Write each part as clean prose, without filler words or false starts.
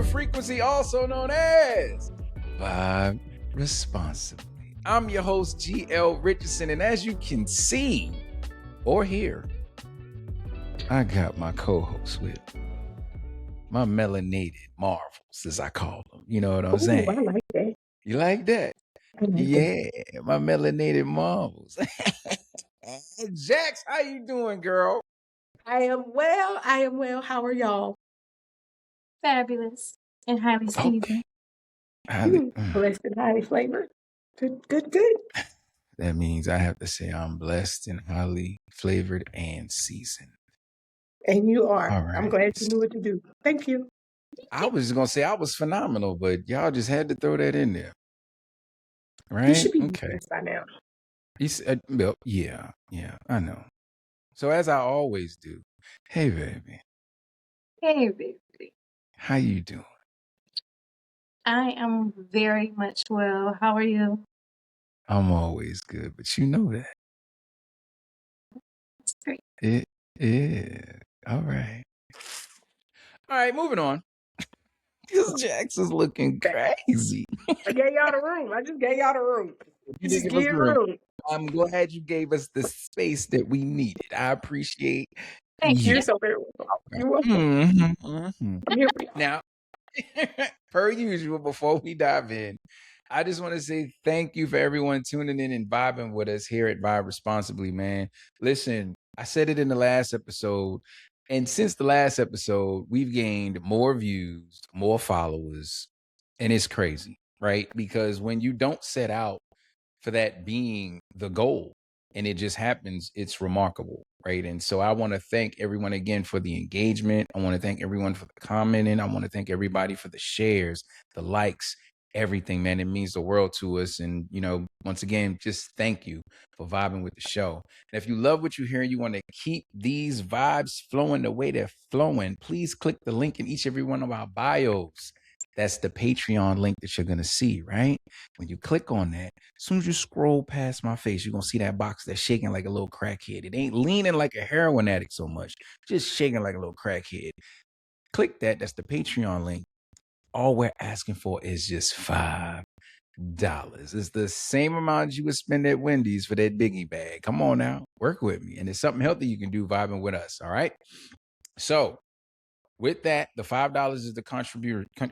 a frequency also known as Vibe Responsibly. I'm your host, GL Richardson, and as you can see or hear, I got my co-host with me. My melanated marvels, as I call them. You know what I'm saying? I like that. You like that? Yeah, my melanated marvels. Jax, how you doing, girl? I am well. How are y'all? Fabulous and highly seasoned. Blessed and highly flavored. Good. That means I have to say I'm blessed and highly flavored and seasoned. And you are. All right. I'm glad you knew what to do. Thank you. I was just gonna say I was phenomenal, but y'all just had to throw that in there, right? You should be okay. blessed by now. You said, well, yeah, I know. So as I always do, hey baby, Hey, baby. how you doing? I am very much well. How are you? I'm always good, but you know that. That's great. It is. All right. All right, moving on. Because Jax is looking crazy. I gave y'all the room. I just gave y'all the room. You just did give us give the room. I'm glad you gave us the space that we needed. I appreciate Thank You're you. so very welcome. You're welcome. I'm here for you. Now, per usual, before we dive in, I just want to say thank you for everyone tuning in and vibing with us here at Vibe Responsibly, man. Listen, I said it in the last episode, and since the last episode, we've gained more views, more followers, and it's crazy, right? Because when you don't set out for that being the goal and it just happens, it's remarkable, right? And so I want to thank everyone again for the engagement. I want to thank everyone for the commenting. I want to thank everybody for the shares, the likes, everything, man. It means the world to us. And, you know, once again, just thank you for vibing with the show. And if you love what you hear and you want to keep these vibes flowing the way they're flowing, please click the link in each and every one of our bios. That's the Patreon link that you're going to see, right? When you click on that, as soon as you scroll past my face, you're going to see that box that's shaking like a little crackhead. It ain't leaning like a heroin addict so much, just shaking like a little crackhead. Click that. That's the Patreon link. All we're asking for is just $5. It's the same amount you would spend at Wendy's for that biggie bag. Come on now, work with me. And it's something healthy you can do vibing with us, all right? So with that, the $5 is the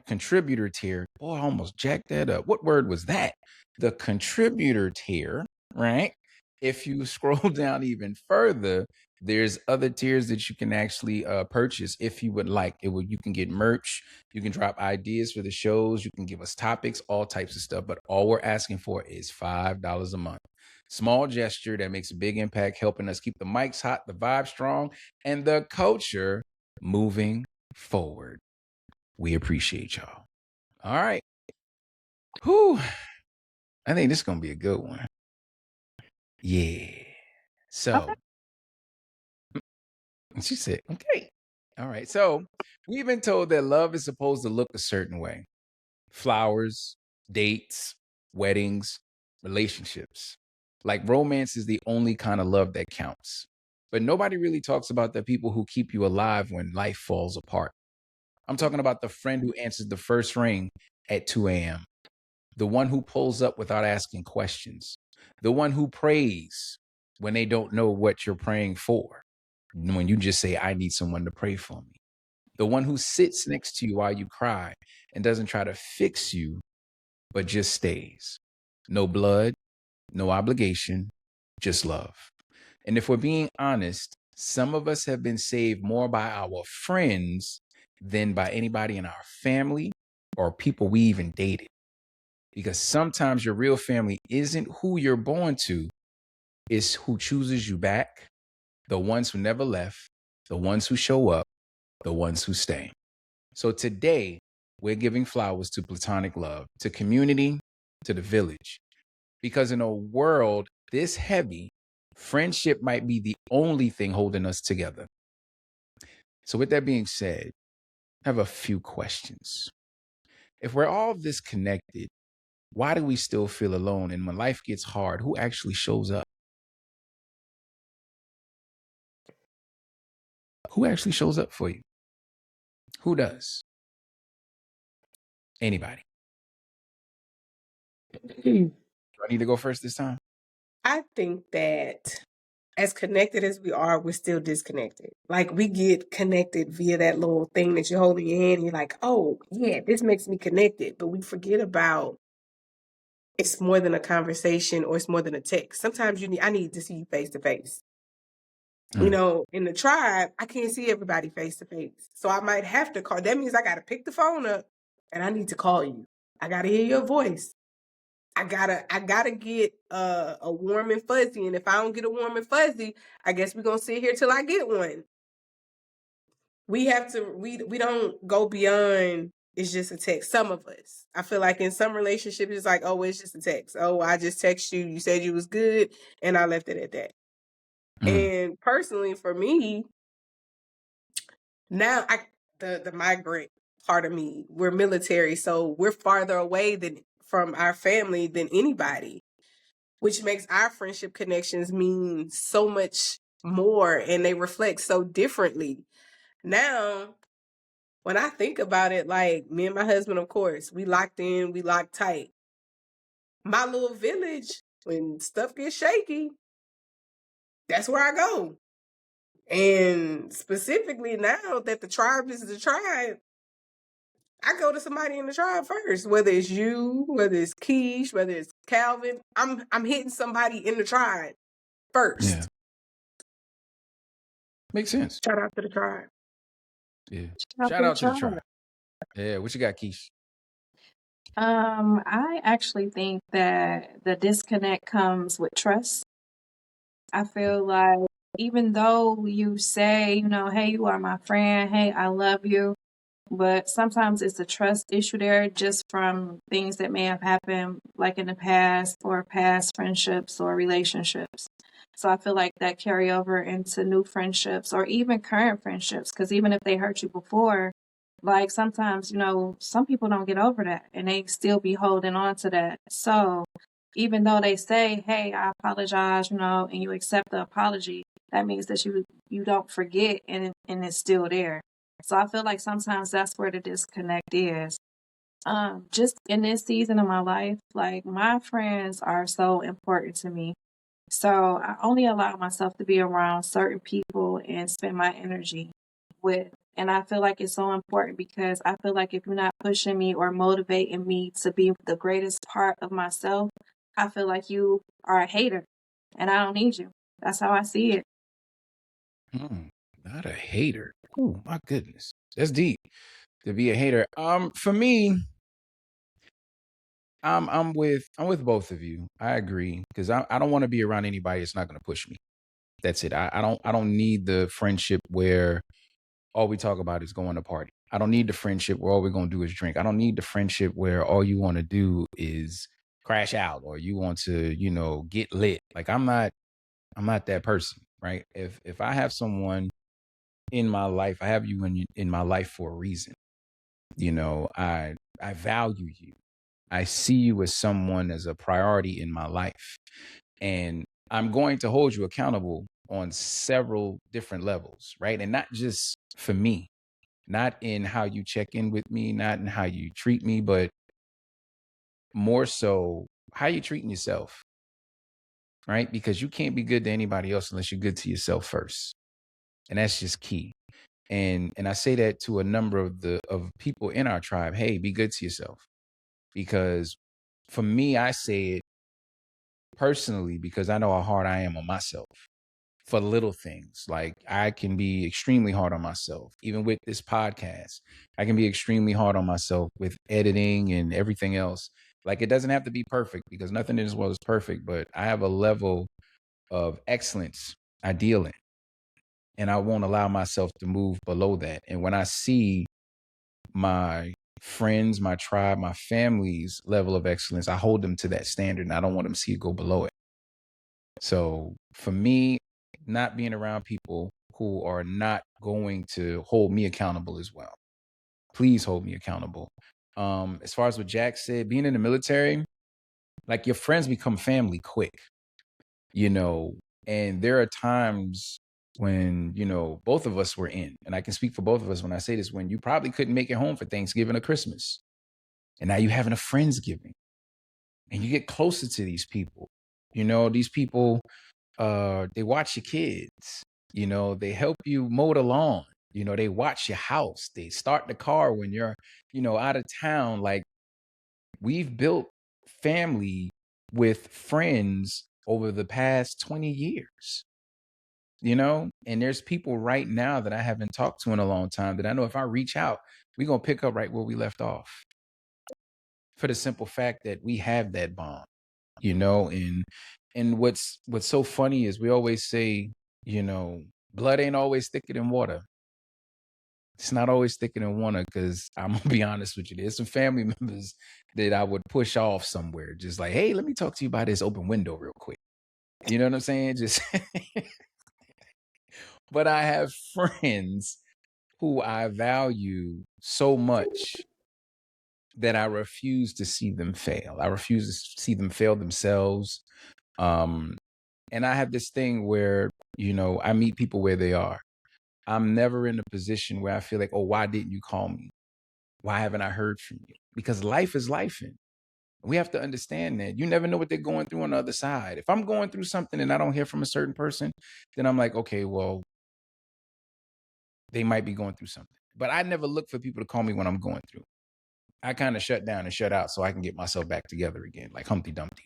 contributor tier. Boy, I almost jacked that up. What word was that? The contributor tier, right? If you scroll down even further, there's other tiers that you can actually purchase if you would like. You can get merch. You can drop ideas for the shows. You can give us topics, all types of stuff. But all we're asking for is $5 a month. Small gesture that makes a big impact, helping us keep the mics hot, the vibe strong, and the culture moving forward. We appreciate y'all. All right. Whew. I think this is going to be a good one. Yeah. So, she said, okay. All right. So, we've been told that love is supposed to look a certain way: flowers, dates, weddings, relationships. Like romance is the only kind of love that counts. But nobody really talks about the people who keep you alive when life falls apart. I'm talking about the friend who answers the first ring at 2 a.m., the one who pulls up without asking questions, the one who prays when they don't know what you're praying for, when you just say, I need someone to pray for me, the one who sits next to you while you cry and doesn't try to fix you, but just stays. No blood, no obligation, just love. And if we're being honest, some of us have been saved more by our friends than by anybody in our family or people we even dated. Because sometimes your real family isn't who you're born to, it's who chooses you back, the ones who never left, the ones who show up, the ones who stay. So today, we're giving flowers to platonic love, to community, to the village. Because in a world this heavy, friendship might be the only thing holding us together. So with that being said, I have a few questions. If we're all this connected, why do we still feel alone? And when life gets hard, who actually shows up? Who actually shows up for you? Who does? Anybody? Do I need to go first this time? I think that as connected as we are, we're still disconnected. Like we get connected via that little thing that you hold in your hand. And you're like, oh yeah, this makes me connected. But we forget about it's more than a conversation or it's more than a text. Sometimes I need to see you face to face. You know, in the tribe, I can't see everybody face to face. So I might have to call. That means I got to pick the phone up and I need to call you. I got to hear your voice. I gotta get a warm and fuzzy. And if I don't get a warm and fuzzy, I guess we're gonna sit here till I get one. We have to, we don't go beyond it's just a text. Some of us. I feel like in some relationships it's like, oh, it's just a text. Oh, I just text you, you said you was good, and I left it at that. And personally for me, now the migrant part of me, we're military, so we're farther away from our family than anybody, which makes our friendship connections mean so much more and they reflect so differently. Now, when I think about it, like me and my husband, of course, we locked in, we locked tight. My little village, when stuff gets shaky, that's where I go. And specifically now that the tribe is the tribe, I go to somebody in the tribe first, whether it's you, whether it's Kish, whether it's Calvin. I'm hitting somebody in the tribe first. Yeah. Makes sense. Shout out to the tribe. Yeah. Shout out to the tribe. Yeah. What you got, Kish? I actually think that the disconnect comes with trust. I feel like even though you say, you know, hey, you are my friend, hey, I love you, but sometimes it's a trust issue there just from things that may have happened like in the past or past friendships or relationships. So I feel like that carry over into new friendships or even current friendships, because even if they hurt you before, like sometimes, you know, some people don't get over that and they still be holding on to that. So even though they say, hey, I apologize, you know, and you accept the apology, that means that you don't forget and it's still there. So I feel like sometimes that's where the disconnect is. Just in this season of my life, like my friends are so important to me. So I only allow myself to be around certain people and spend my energy with. And I feel like it's so important because I feel like if you're not pushing me or motivating me to be the greatest part of myself, I feel like you are a hater and I don't need you. That's how I see it. Not a hater. Oh my goodness. That's deep. To be a hater. For me, I'm with both of you. I agree. Because I don't want to be around anybody that's not gonna push me. That's it. I don't need the friendship where all we talk about is going to party. I don't need the friendship where all we're gonna do is drink. I don't need the friendship where all you want to do is crash out or you want to, you know, get lit. Like I'm not that person, right? If I have someone in my life, I have you in my life for a reason. You know, I value you. I see you as someone as a priority in my life. And I'm going to hold you accountable on several different levels, right? And not just for me, not in how you check in with me, not in how you treat me, but more so how you treating yourself, right? Because you can't be good to anybody else unless you're good to yourself first. And that's just key. And I say that to a number of people in our tribe. Hey, be good to yourself. Because for me, I say it personally because I know how hard I am on myself for little things. Like I can be extremely hard on myself, even with this podcast. I can be extremely hard on myself with editing and everything else. Like it doesn't have to be perfect because nothing in this world is perfect, but I have a level of excellence I deal in. And I won't allow myself to move below that. And when I see my friends, my tribe, my family's level of excellence, I hold them to that standard and I don't want them to see it go below it. So for me, not being around people who are not going to hold me accountable as well. Please hold me accountable. As far as what Jack said, being in the military, like your friends become family quick, you know, and there are times when, you know, both of us were in, and I can speak for both of us when I say this, when you probably couldn't make it home for Thanksgiving or Christmas. And now you're having a Friendsgiving and you get closer to these people. You know, these people, they watch your kids, you know, they help you mow the lawn, you know, they watch your house, they start the car when you're, you know, out of town. Like, we've built family with friends over the past 20 years, you know, and there's people right now that I haven't talked to in a long time that I know if I reach out, we're going to pick up right where we left off, for the simple fact that we have that bond, you know. And what's so funny is we always say, you know, blood ain't always thicker than water. It's not always thicker than water, because I'm gonna be honest with you, there's some family members that I would push off somewhere, just like, hey, let me talk to you about this open window real quick. You know what I'm saying? Just but I have friends who I value so much that I refuse to see them fail. I refuse to see them fail themselves. And I have this thing where, you know, I meet people where they are. I'm never in a position where I feel like, oh, why didn't you call me? Why haven't I heard from you? Because life is life. And we have to understand that you never know what they're going through on the other side. If I'm going through something and I don't hear from a certain person, then I'm like, okay, well, they might be going through something. But I never look for people to call me when I'm going through. I kind of shut down and shut out so I can get myself back together again, like Humpty Dumpty.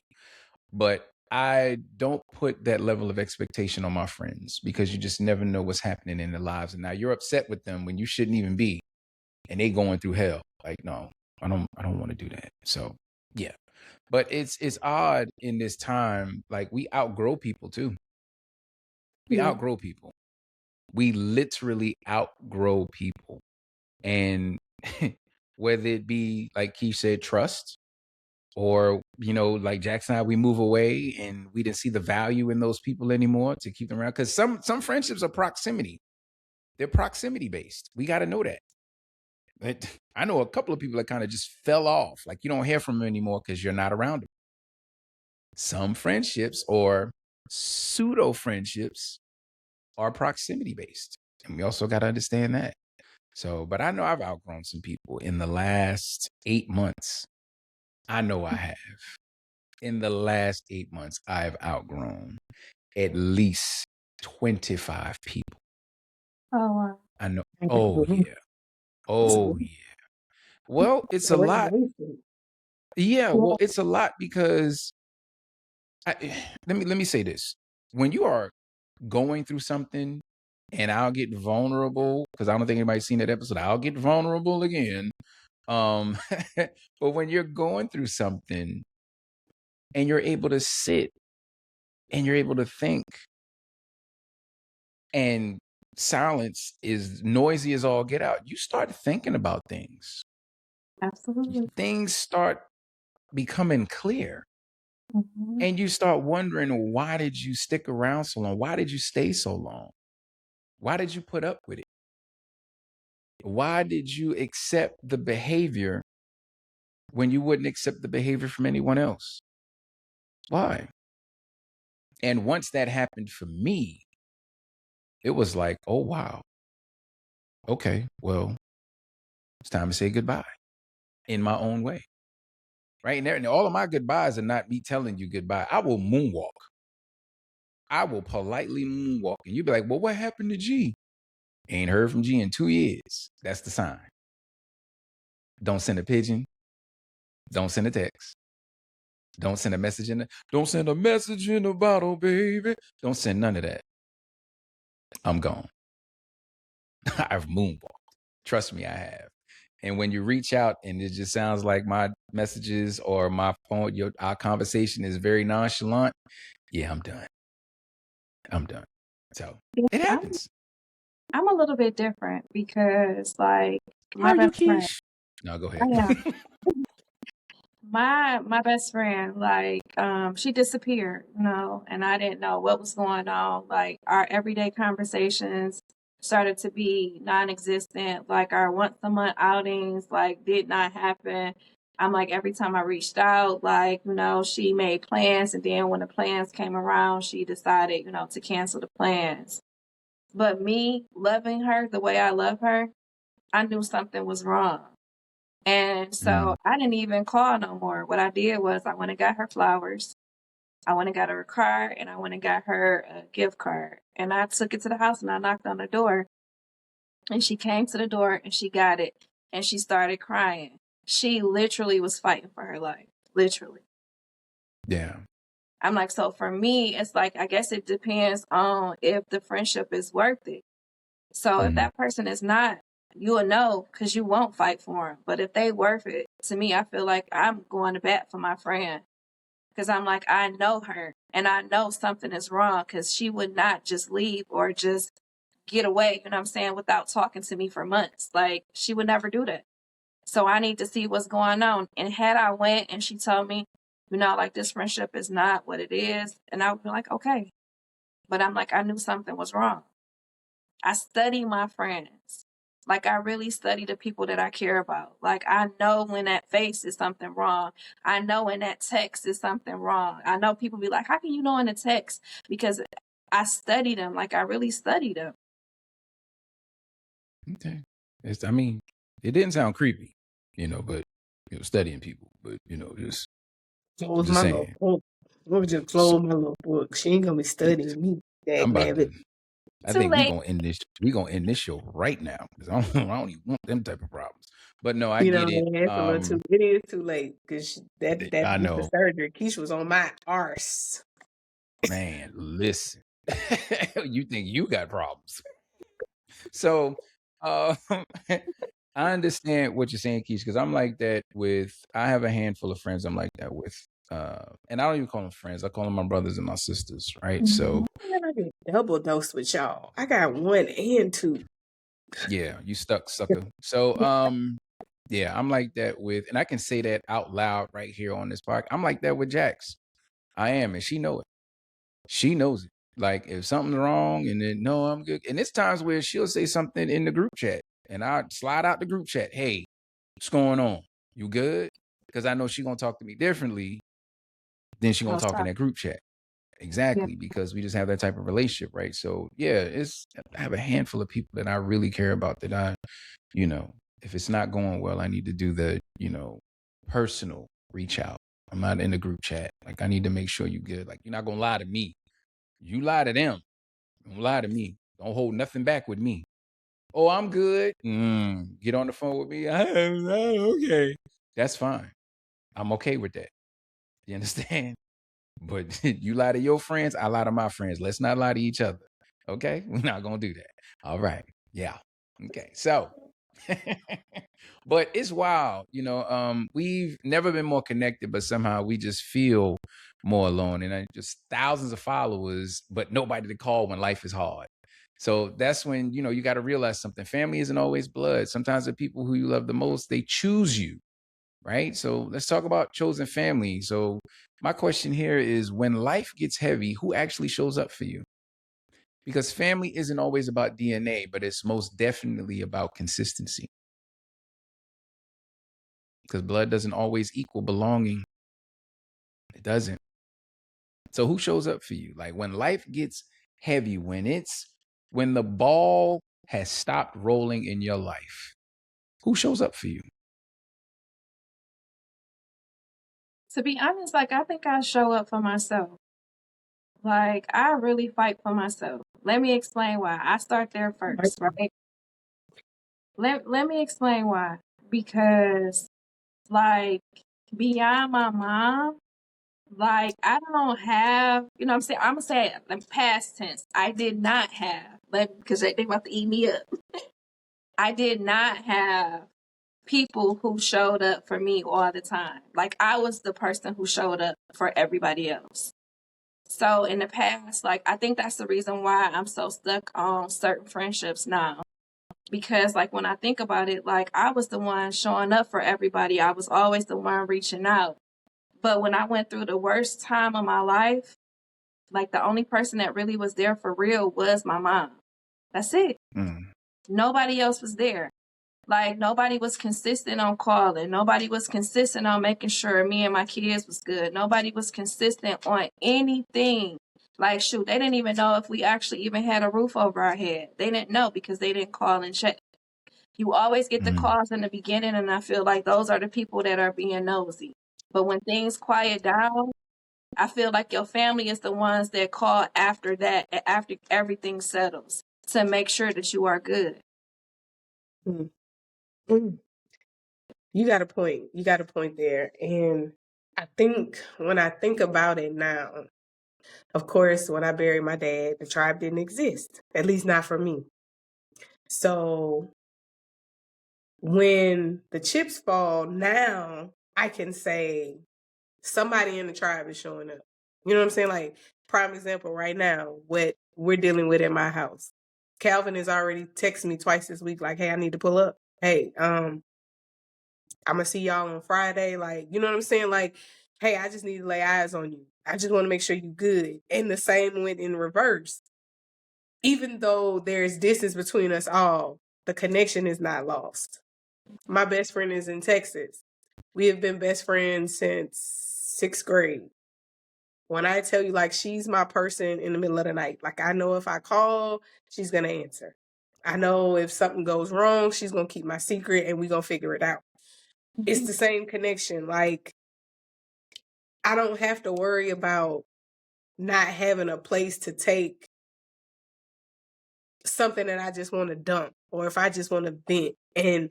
But I don't put that level of expectation on my friends, because you just never know what's happening in their lives. And now you're upset with them when you shouldn't even be, and they going through hell. Like, no, I don't want to do that. So yeah. But it's odd in this time, like we outgrow people too. We Yeah. outgrow people. We literally outgrow people. And whether it be, like Keith said, trust, or, you know, like Jackson and I, we move away and we didn't see the value in those people anymore to keep them around. Because some friendships are proximity. They're proximity based. We got to know that. But I know a couple of people that kind of just fell off. Like, you don't hear from them anymore because you're not around them. Some friendships, or pseudo friendships, are proximity based. And we also got to understand that. So, but I know I've outgrown some people in the last 8 months. I know I have. In the last 8 months, I've outgrown at least 25 people. Oh, wow. I know. Oh, yeah. Oh, yeah. Well, it's a lot. Congratulations. Yeah, well, it's a lot because let me say this. When you are going through something, and I'll get vulnerable, because I don't think anybody's seen that episode. I'll get vulnerable again. But when you're going through something and you're able to sit and you're able to think, and silence is noisy as all get out, you start thinking about things. Absolutely. Things start becoming clear. Mhm. And you start wondering, why did you stick around so long? Why did you stay so long? Why did you put up with it? Why did you accept the behavior when you wouldn't accept the behavior from anyone else? Why? And once that happened for me, it was like, oh, wow. Okay, well, it's time to say goodbye in my own way. Right? And all of my goodbyes are not me telling you goodbye. I will moonwalk. I will politely moonwalk. And you'll be like, well, what happened to G? Ain't heard from G in 2 years. That's the sign. Don't send a pigeon. Don't send a text. Don't send a message don't send a message in a bottle, baby. Don't send none of that. I'm gone. I've moonwalked. Trust me, I have. And when you reach out and it just sounds like my messages or my phone, our conversation is very nonchalant, yeah, I'm done. I'm done. So Yeah, it happens. I'm a little bit different because, like, my Are you, best friend, Kish? No, go I am. ahead. My best friend, like, she disappeared, you know, and I didn't know what was going on. Like, our everyday conversations started to be non-existent. Like, our once a month outings, like, did not happen. I'm like, every time I reached out, like, you know, she made plans, and then when the plans came around, she decided, you know, to cancel the plans. But me loving her the way I love her, I knew something was wrong. And so I didn't even call no more. What I did was I went and got her flowers. I went and got her a card, and I went and got her a gift card. And I took it to the house and I knocked on the door. And she came to the door and she got it and she started crying. She literally was fighting for her life. Literally. Yeah. I'm like, so for me, it's like, I guess it depends on if the friendship is worth it. So if that person is not, you will know because you won't fight for them. But if they worth it, to me, I feel like I'm going to bat for my friend. Because I'm like, I know her and I know something is wrong because she would not just leave or just get away, you know what I'm saying, without talking to me for months. Like, she would never do that. So I need to see what's going on. And had I went and she told me, you know, like, this friendship is not what it is, and I would be like, okay. But I'm like, I knew something was wrong. I study my friends. Like, I really study the people that I care about. Like, I know when that face is something wrong. I know when that text is something wrong. I know people be like, how can you know in the text? Because I study them. Like, I really study them. Okay. I mean, it didn't sound creepy, you know, but studying people, but just Close just my little saying. book. Let me just So, close my little book. She ain't gonna be studying me. I'm Dag about nabbit. to. I Too think we late. gonna end this. We gonna end this show right now because I don't even want them type of problems. But no, I You know, get it. man, it's a little too. It is too late because that I with the know, surgery, Keisha was on my arse. man. Listen, you think you got problems? So, uh, I understand what you're saying, Keisha, because I'm like that with. I have a handful of friends. I'm like that with. And I don't even call them friends. I call them my brothers and my sisters, right? So, Man, I get double dose with y'all. I got 1 and 2. yeah, you stuck, sucker. So, yeah, I'm like that with, and I can say that out loud right here on this podcast. I'm like that with Jax. I am, and she know it. She knows it. Like if something's wrong, and then no, I'm good. And it's times where she'll say something in the group chat, and I slide out the group chat. Hey, what's going on? You good? Because I know she gonna talk to me differently than she gonna talk in that group chat. Exactly, because we just have that type of relationship, right? So yeah, I have a handful of people that I really care about that if it's not going well, I need to do the, personal reach out. I'm not in the group chat. Like I need to make sure you good. Like you're not gonna lie to me. You lie to them. Don't lie to me. Don't hold nothing back with me. Oh, I'm good. Get on the phone with me. Okay. That's fine. I'm okay with that. You understand? But you lie to your friends, I lie to my friends. Let's not lie to each other. Okay? We're not going to do that. All right. Yeah. Okay. So, but it's wild. We've never been more connected, but somehow we just feel more alone. And just thousands of followers, but nobody to call when life is hard. So that's when, you got to realize something. Family isn't always blood. Sometimes the people who you love the most, they choose you. Right. So let's talk about chosen family. So my question here is when life gets heavy, who actually shows up for you? Because family isn't always about DNA, but it's most definitely about consistency. Because blood doesn't always equal belonging. It doesn't. So who shows up for you? Like when life gets heavy, when the ball has stopped rolling in your life, who shows up for you? To be honest, like, I think I show up for myself. Like, I really fight for myself. Let me explain why. I start there first, right? Let me explain why. Because, like, beyond my mom, like, I don't have, you know what I'm saying? I'm going to say it in past tense. I did not have, because they about to eat me up. I did not have people who showed up for me all the time. Like, I was the person who showed up for everybody else. So in the past, like, I think that's the reason why I'm so stuck on certain friendships now. Because, like, when I think about it, like, I was the one showing up for everybody. I was always the one reaching out. But when I went through the worst time of my life, like, the only person that really was there for real was my mom. That's it. Nobody else was there. Like, nobody was consistent on calling. Nobody was consistent on making sure me and my kids was good. Nobody was consistent on anything. Like, shoot, they didn't even know if we actually even had a roof over our head. They didn't know because they didn't call and check. You always get the Mhm. calls in the beginning, and I feel like those are the people that are being nosy. But when things quiet down, I feel like your family is the ones that call after that, after everything settles, to make sure that you are good. Mm. Mm. You got a point. You got a point there. And I think when I think about it now, of course, when I buried my dad, the tribe didn't exist, at least not for me. So when the chips fall, now I can say somebody in the tribe is showing up. You know what I'm saying? Like, prime example right now, what we're dealing with at my house. Calvin has already texted me twice this week, like, hey, I need to pull up. Hey, I'm gonna see y'all on Friday. Like, you know what I'm saying? Like, hey, I just need to lay eyes on you. I just want to make sure you good. And the same went in reverse. Even though there's distance between us all, the connection is not lost. My best friend is in Texas. We have been best friends since 6th grade. When I tell you, like, she's my person in the middle of the night. Like, I know if I call, she's going to answer. I know if something goes wrong, she's going to keep my secret and we're going to figure it out. It's the same connection. Like, I don't have to worry about not having a place to take something that I just want to dump or if I just want to vent. And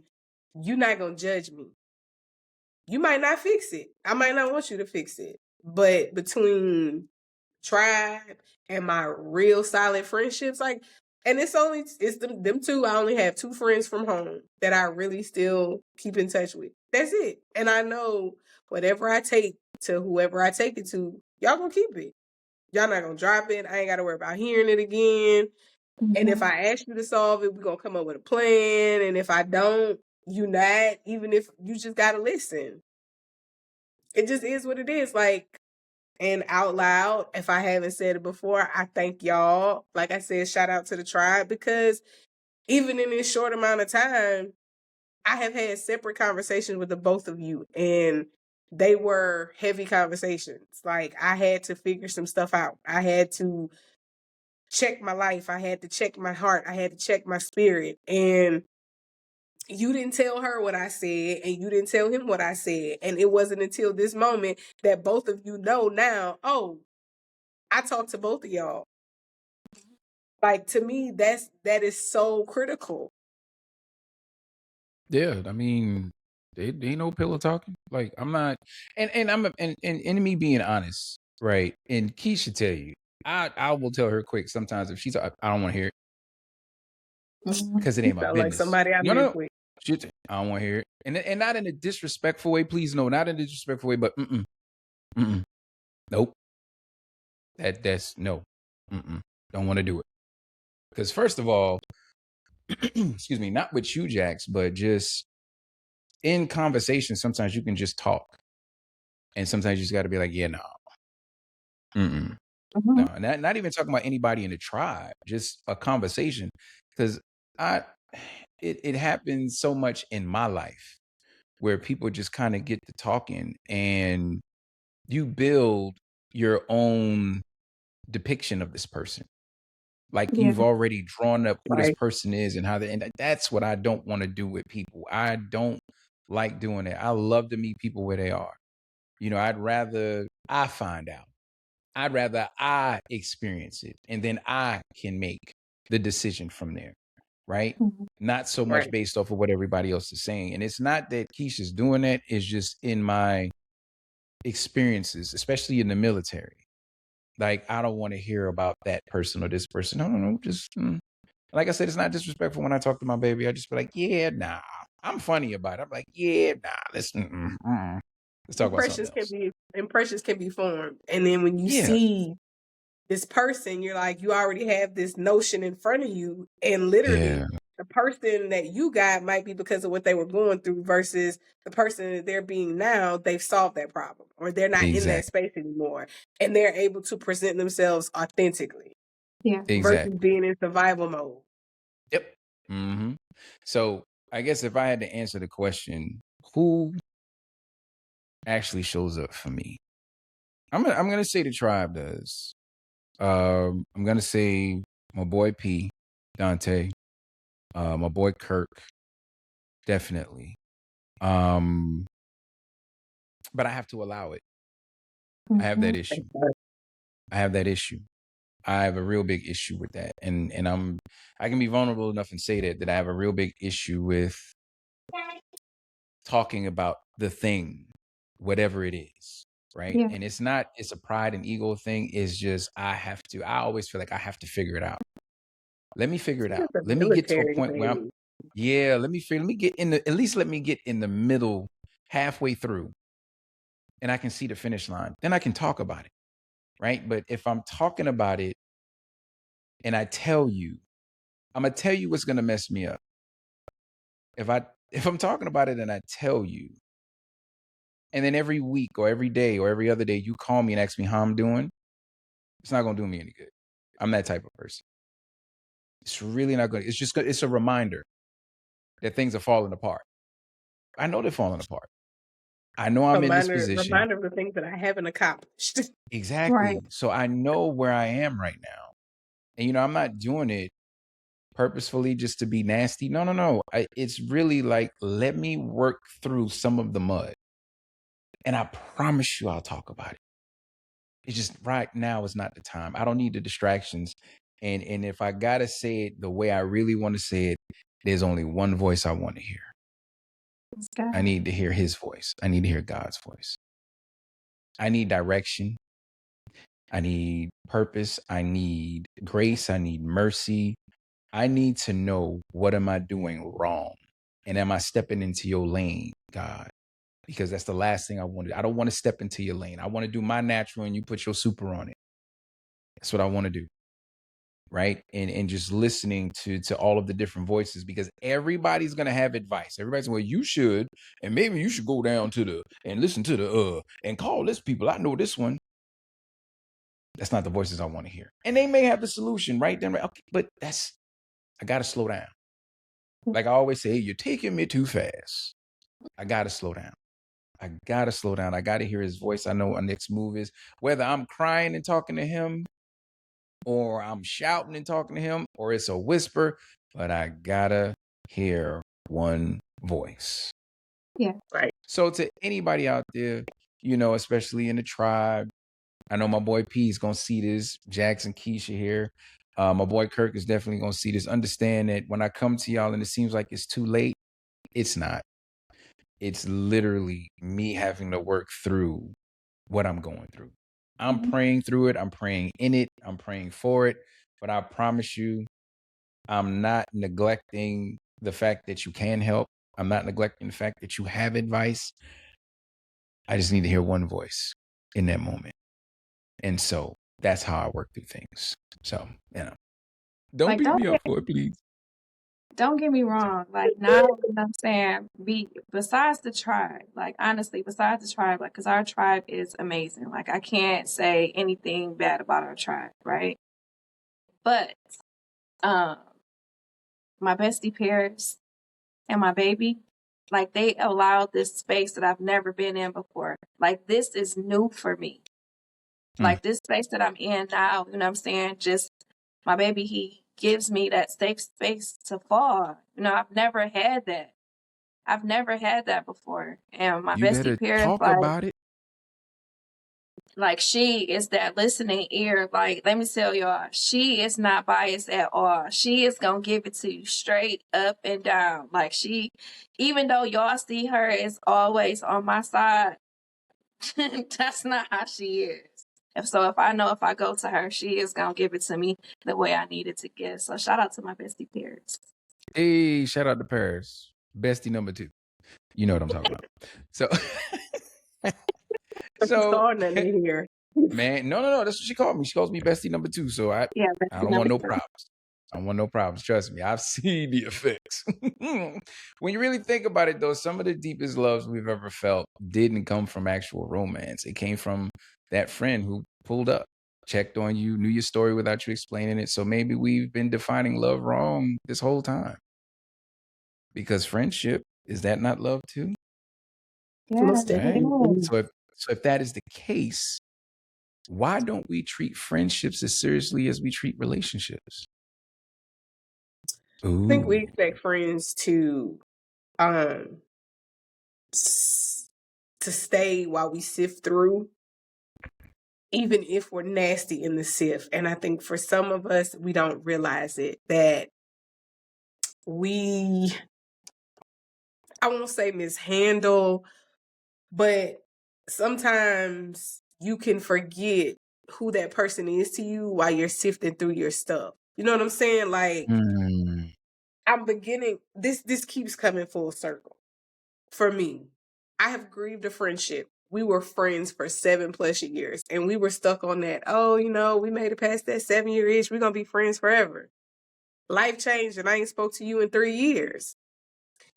you're not going to judge me. You might not fix it. I might not want you to fix it. But between tribe and my real solid friendships, like, and it's them two. I only have 2 friends from home that I really still keep in touch with. That's it. And I know whatever I take to whoever I take it to, y'all gonna keep it. Y'all not gonna drop it. I ain't gotta worry about hearing it again. And if I ask you to solve it, we're gonna come up with a plan. And if I don't, you not, even if you just gotta listen. It just is what it is. Like, and out loud, if I haven't said it before, I thank y'all. Like I said, shout out to the tribe, because even in this short amount of time, I have had separate conversations with the both of you, and they were heavy conversations. Like, I had to figure some stuff out. I had to check my life. I had to check my heart. I had to check my spirit. And you didn't tell her what I said, and you didn't tell him what I said. And it wasn't until this moment that both of you know now, oh, I talked to both of y'all. Like, to me, that is so critical. Yeah, I mean, they ain't no pillow talking. Like, I'm not, and me being honest, right? And Key should tell you, I will tell her quick sometimes if she's, I don't want to hear it because it You ain't my sound like business. somebody I No, live no, with. I don't want to hear it, and not in a disrespectful way. Please, no, not in a disrespectful way, but nope. That's no, don't want to do it because first of all, excuse me, not with you, Jax, but just in conversation. Sometimes you can just talk. And sometimes you just got to be like, yeah, no, no, not even talking about anybody in the tribe, just a conversation, because I, it happens so much in my life where people just kind of get to talking and you build your own depiction of this person, like Yeah. you've already drawn up who this Right. person is and how they, and that's what I don't want to do with people. I don't like doing it. I love to meet people where they are. You know, I'd rather I find out. I'd rather I experience it and then I can make the decision from there, right? Not so much Right. based off of what everybody else is saying. And it's not that Keisha's doing that, it's just in my experiences, especially in the military. Like, I don't want to hear about that person or this person. No, just like I said, it's not disrespectful when I talk to my baby. I just be like, yeah, nah. I'm funny about it. I'm like, yeah, nah, let's talk about something else. Impressions can be formed. And then when you Yeah. see this person, you're like, you already have this notion in front of you. And literally, Yeah. the person that you got might be because of what they were going through versus the person that they're being now, they've solved that problem or they're not in that Exactly. space anymore. And they're able to present themselves authentically Yeah. versus Exactly. being in survival mode. Yep. So I guess if I had to answer the question, who actually shows up for me? I'm gonna say the tribe does. I'm gonna say my boy P, Dante, my boy Kirk, Definitely. But I have to allow it. I have that issue. I have that issue. I have a real big issue with that. And I can be vulnerable enough and say that I have a real big issue with talking about the thing, whatever it is. Right. Yeah. And it's a pride and ego thing. It's just, I always feel like I have to figure it out. Let me figure it out. It's a Let me get to a military point where thing. let me get at least let me get in the middle, halfway through, and I can see the finish line. Then I can talk about it. Right. But if I'm talking about it and I'm going to tell you what's going to mess me up. If I'm talking about it and I tell you, and then every week or every day or every other day, you call me and ask me how I'm doing, it's not going to do me any good. I'm that type of person. It's really not good. It's a reminder that things are falling apart. I know they're falling apart. I know I'm in this position. Reminder of the things that I haven't accomplished. Exactly. Right. So I know where I am right now. And, I'm not doing it purposefully just to be nasty. No. It's really like, let me work through some of the mud. And I promise you I'll talk about it. It's just right now is not the time. I don't need the distractions. And if I got to say it the way I really want to say it, there's only one voice I want to hear. I need to hear his voice. I need to hear God's voice. I need direction. I need purpose. I need grace. I need mercy. I need to know, what am I doing wrong? And am I stepping into your lane, God? Because that's the last thing I want to do. I don't want to step into your lane. I want to do my natural and you put your super on it. That's what I want to do. Right. And just listening to all of the different voices, because everybody's going to have advice. Everybody's, well, you should, and maybe you should go down and listen to and call this people. I know this one. That's not the voices I want to hear. And they may have the solution right then. Right? Okay, but I got to slow down. Like I always say, hey, you're taking me too fast. I got to slow down. I got to hear his voice. I know what our next move is, whether I'm crying and talking to him, or I'm shouting and talking to him, or it's a whisper, but I gotta hear one voice. Yeah. Right. So to anybody out there, especially in the tribe, I know my boy P is gonna see this, Jackson, Keisha here. My boy Kirk is definitely gonna see this. Understand that when I come to y'all and it seems like it's too late, it's not. It's literally me having to work through what I'm going through. I'm praying through it. I'm praying in it. I'm praying for it. But I promise you, I'm not neglecting the fact that you can help. I'm not neglecting the fact that you have advice. I just need to hear one voice in that moment. And so that's how I work through things. So, don't beat me up for it, please. Don't get me wrong. Like, now, I'm saying, besides the tribe, like, honestly, besides the tribe, like, because our tribe is amazing. Like, I can't say anything bad about our tribe, right? But, my bestie Paris and my baby, like, they allowed this space that I've never been in before. Like, this is new for me. Like, this space that I'm in now, you know what I'm saying? Just my baby, he gives me that safe space to fall. I've never had that. I've never had that before. And my You bestie better Paris, talk about it. like, she is that listening ear. Like, let me tell y'all, she is not biased at all. She is gonna give it to you straight up and down. Like, even though y'all see her as always on my side, that's not how she is. If I know if I go to her, she is gonna give it to me the way I need it to get. So shout out to my bestie Paris. Hey, shout out to Paris. Bestie number 2. You know what I'm talking about. So Starting in here. Man, no. That's what she called me. She calls me bestie number 2. So I don't want no problems. I don't want no problems. Trust me. I've seen the effects. When you really think about it, though, some of the deepest loves we've ever felt didn't come from actual romance. It came from that friend who pulled up, checked on you, knew your story without you explaining it. So maybe we've been defining love wrong this whole time. Because friendship, is that not love too? Yeah. Right? So if that is the case, why don't we treat friendships as seriously as we treat relationships? I think we expect friends to to stay while we sift through, even if we're nasty in the sift. And I think for some of us, we don't realize it, that I won't say mishandle, but sometimes you can forget who that person is to you while you're sifting through your stuff. You know what I'm saying? Like, I'm beginning, this keeps coming full circle for me. I have grieved a friendship. We were friends for 7+ years, and we were stuck on that. Oh, we made it past that 7-year itch. We're going to be friends forever. Life changed, and I ain't spoke to you in 3 years.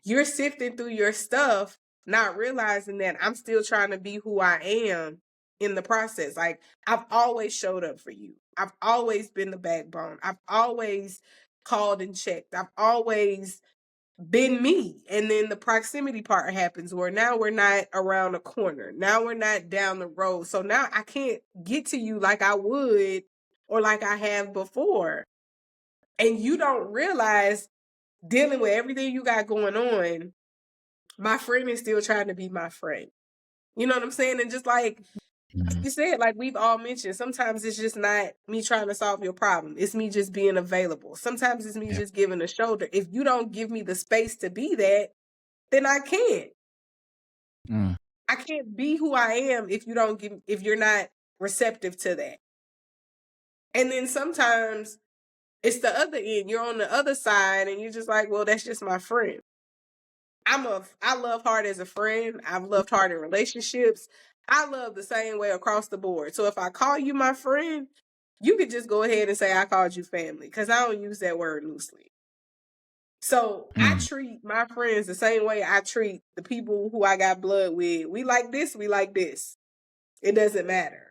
You're sifting through your stuff, not realizing that I'm still trying to be who I am in the process. Like, I've always showed up for you. I've always been the backbone. I've always called and checked. I've always been me. And then the proximity part happens where now we're not around a corner. Now we're not down the road. So now I can't get to you like I would or like I have before. And you don't realize, dealing with everything you got going on, my friend is still trying to be my friend. You know what I'm saying? And just like you said, like we've all mentioned, sometimes it's just not me trying to solve your problem. It's me just being available. Sometimes it's me just giving a shoulder. If you don't give me the space to be that, then I can't. I can't be who I am if you're not receptive to that. And then sometimes it's the other end. You're on the other side and you're just like, well, that's just my friend. I love hard as a friend. I've loved hard in relationships. I love the same way across the board. So if I call you my friend, you could just go ahead and say I called you family, because I don't use that word loosely. So I treat my friends the same way I treat the people who I got blood with. We like this, we like this. It doesn't matter.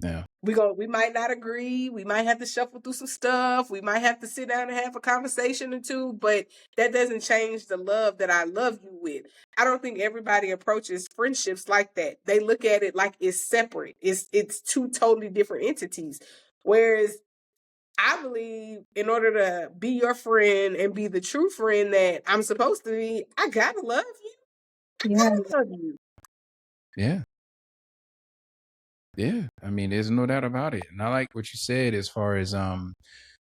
Yeah. We might not agree. We might have to shuffle through some stuff. We might have to sit down and have a conversation or two, but that doesn't change the love that I love you with. I don't think everybody approaches friendships like that. They look at it like it's separate. It's two totally different entities. Whereas I believe in order to be your friend and be the true friend that I'm supposed to be, I gotta love you. I gotta love you. Yeah. Yeah. I mean, there's no doubt about it. And I like what you said as far as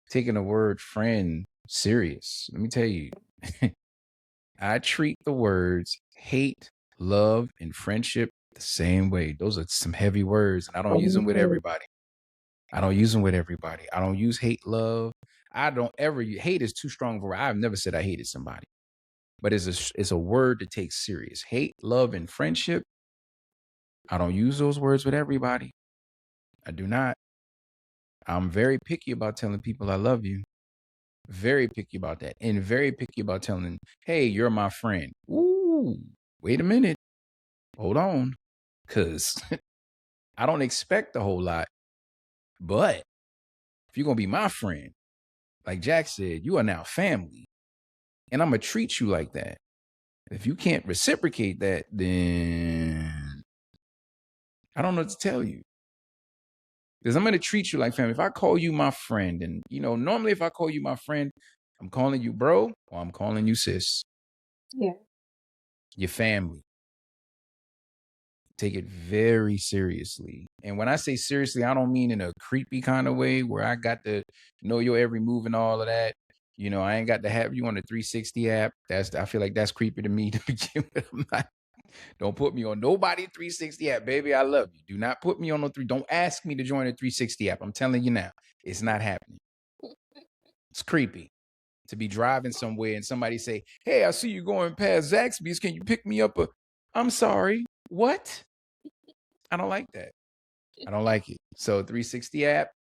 taking the word friend serious. Let me tell you, I treat the words hate, love, and friendship the same way. Those are some heavy words, and I don't use them with everybody. I don't use hate, love. I don't ever hate is too strong for. I've never said I hated somebody, but it's a word to take serious. Hate, love, and friendship. I don't use those words with everybody. I do not. I'm very picky about telling people I love you. Very picky about that. And very picky about telling, hey, you're my friend. Ooh, wait a minute. Hold on. Because I don't expect a whole lot. But if you're going to be my friend, like Jack said, you are now family. And I'm going to treat you like that. If you can't reciprocate that, then I don't know what to tell you. Because I'm going to treat you like family. If I call you my friend, and, normally if I call you my friend, I'm calling you bro or I'm calling you sis. Yeah. Your family. Take it very seriously. And when I say seriously, I don't mean in a creepy kind of way where I got to know your every move and all of that. I ain't got to have you on the 360 app. I feel like that's creepy to me to begin with. Don't put me on nobody 360 app, baby. I love you. Do not put me on no Don't ask me to join a 360 app. I'm telling you now, it's not happening. It's creepy to be driving somewhere and somebody say, hey, I see you going past Zaxby's. Can you pick me up I'm sorry. What? I don't like that. I don't like it. So 360 app,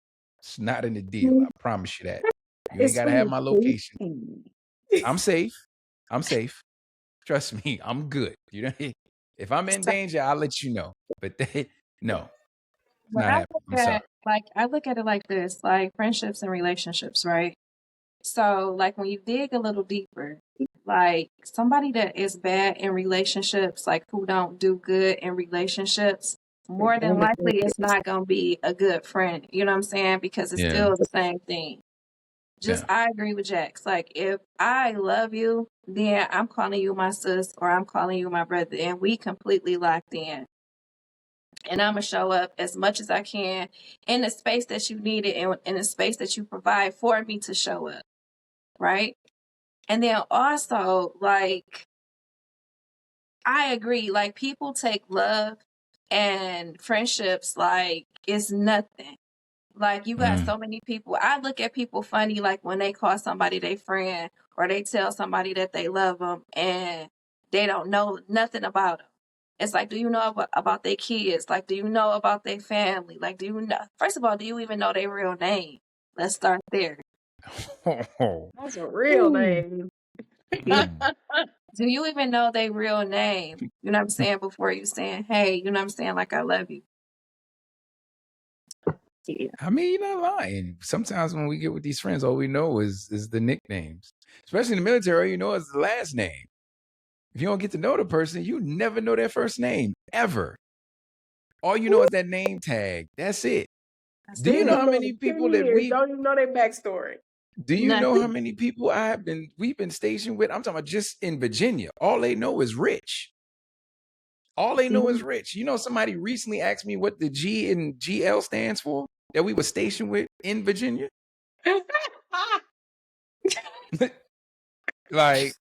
it's not in the deal. I promise you that. You ain't got to have my location. I'm safe. Trust me, I'm good. If I'm in danger, I'll let you know. But no, it's not happening. I'm sorry. I look at it like this, like friendships and relationships, right? So like when you dig a little deeper, like somebody that is bad in relationships, like who don't do good in relationships, more than likely it's not going to be a good friend. You know what I'm saying? Because it's still the same thing. Just Yeah. I agree with Jax. Like if I love you, then I'm calling you my sis or I'm calling you my brother, and we completely locked in. And I'm gonna show up as much as I can in the space that you need it and in the space that you provide for me to show up, right? And then also, like, I agree. Like people take love and friendships like it's nothing. Like you got Mm. so many people. I look at people funny like when they call somebody their friend or they tell somebody that they love them and they don't know nothing about them. It's like, do you know about their kids? Like, do you know about their family? Like, do you know? First of all, do you even know their real name? Let's start there. That's a real name. Mm. Do you even know their real name? You know what I'm saying? Before you saying, hey, you know what I'm saying? Like, I love you. Yeah. I mean, you're not lying. Sometimes when we get with these friends, all we know is the nicknames. Especially in the military, all you know is the last name. If you don't get to know the person, you never know their first name ever. All you know is that name tag. That's it. That's Do you Been know it. how on many them 10 people that years, don't even know their backstory. do you know how Nothing. many people we've been stationed with? I'm talking about just in Virginia. All they know is Rich. All they know is Rich. You know, somebody recently asked me what the G and GL stands for that we were stationed with in Virginia. Like,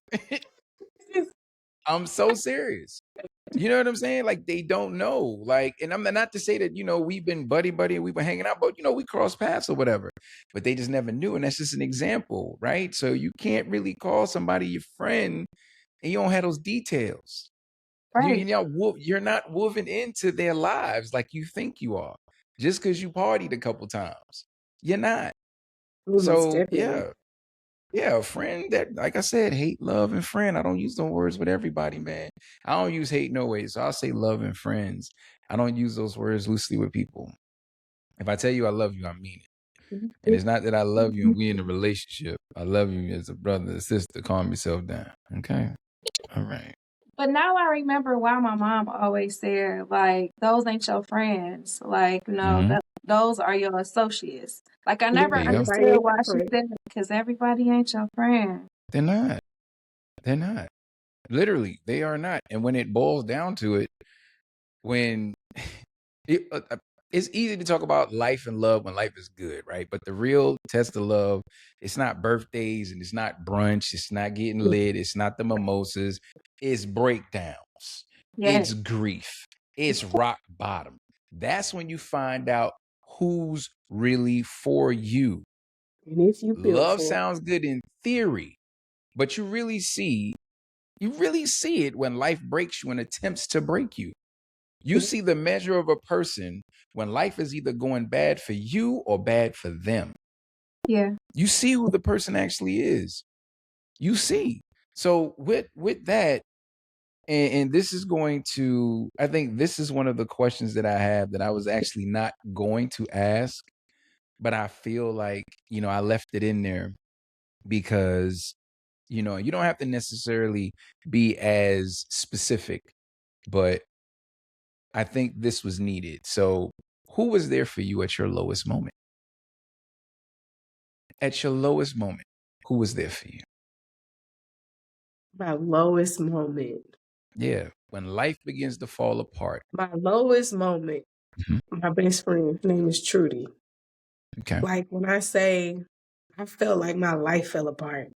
I'm so serious. You know what I'm saying? Like they don't know. Like, and I'm not to say that, you know, we've been buddy and we've been hanging out, but you know, we cross paths or whatever. But they just never knew. And that's just an example, right? So you can't really call somebody your friend and you don't have those details. Right. You're not woven into their lives like you think you are. Just because you partied a couple times. You're not. Most So definitely. yeah, a friend that, like I said, hate, love, and friend. I don't use those words with everybody, man. I don't use hate no way. So I'll say love and friends. I don't use those words loosely with people. If I tell you I love you, I mean it. And it's not that I love you and we in a relationship. I love you as a brother, a sister. Calm yourself down. Okay. All right. But now I remember why my mom always said, like, those ain't your friends. Like, Mm-hmm. those are your associates. Like, I Yeah, never There you go. everybody understood ain't why your she friend. said it, because everybody ain't your friend. They're not. They're not. Literally, they are not. And when it boils down to it, when it, it's easy to talk about life and love when life is good, right? But the real test of love, it's not birthdays and it's not brunch, it's not getting lit, it's not the mimosas, it's breakdowns, Yes. it's grief, it's rock bottom. That's when you find out who's really for you. And if you built Love for sounds good in theory, but you really see it when life breaks you and attempts to break you. You see the measure of a person when life is either going bad for you or bad for them. Yeah. You see who the person actually is. You see. So with that, and this is going to, I think this is one of the questions that I have that I was actually not going to ask, but I feel like, you know, I left it in there because, you know, you don't have to necessarily be as specific, but I think this was needed. So, who was there for you at your lowest moment? At your lowest moment, who was there for you? my lowest moment. Yeah, when life begins to fall apart. My lowest moment, Mhm. my best friend, her name is Trudy. Okay. Like when I say I felt like my life fell apart.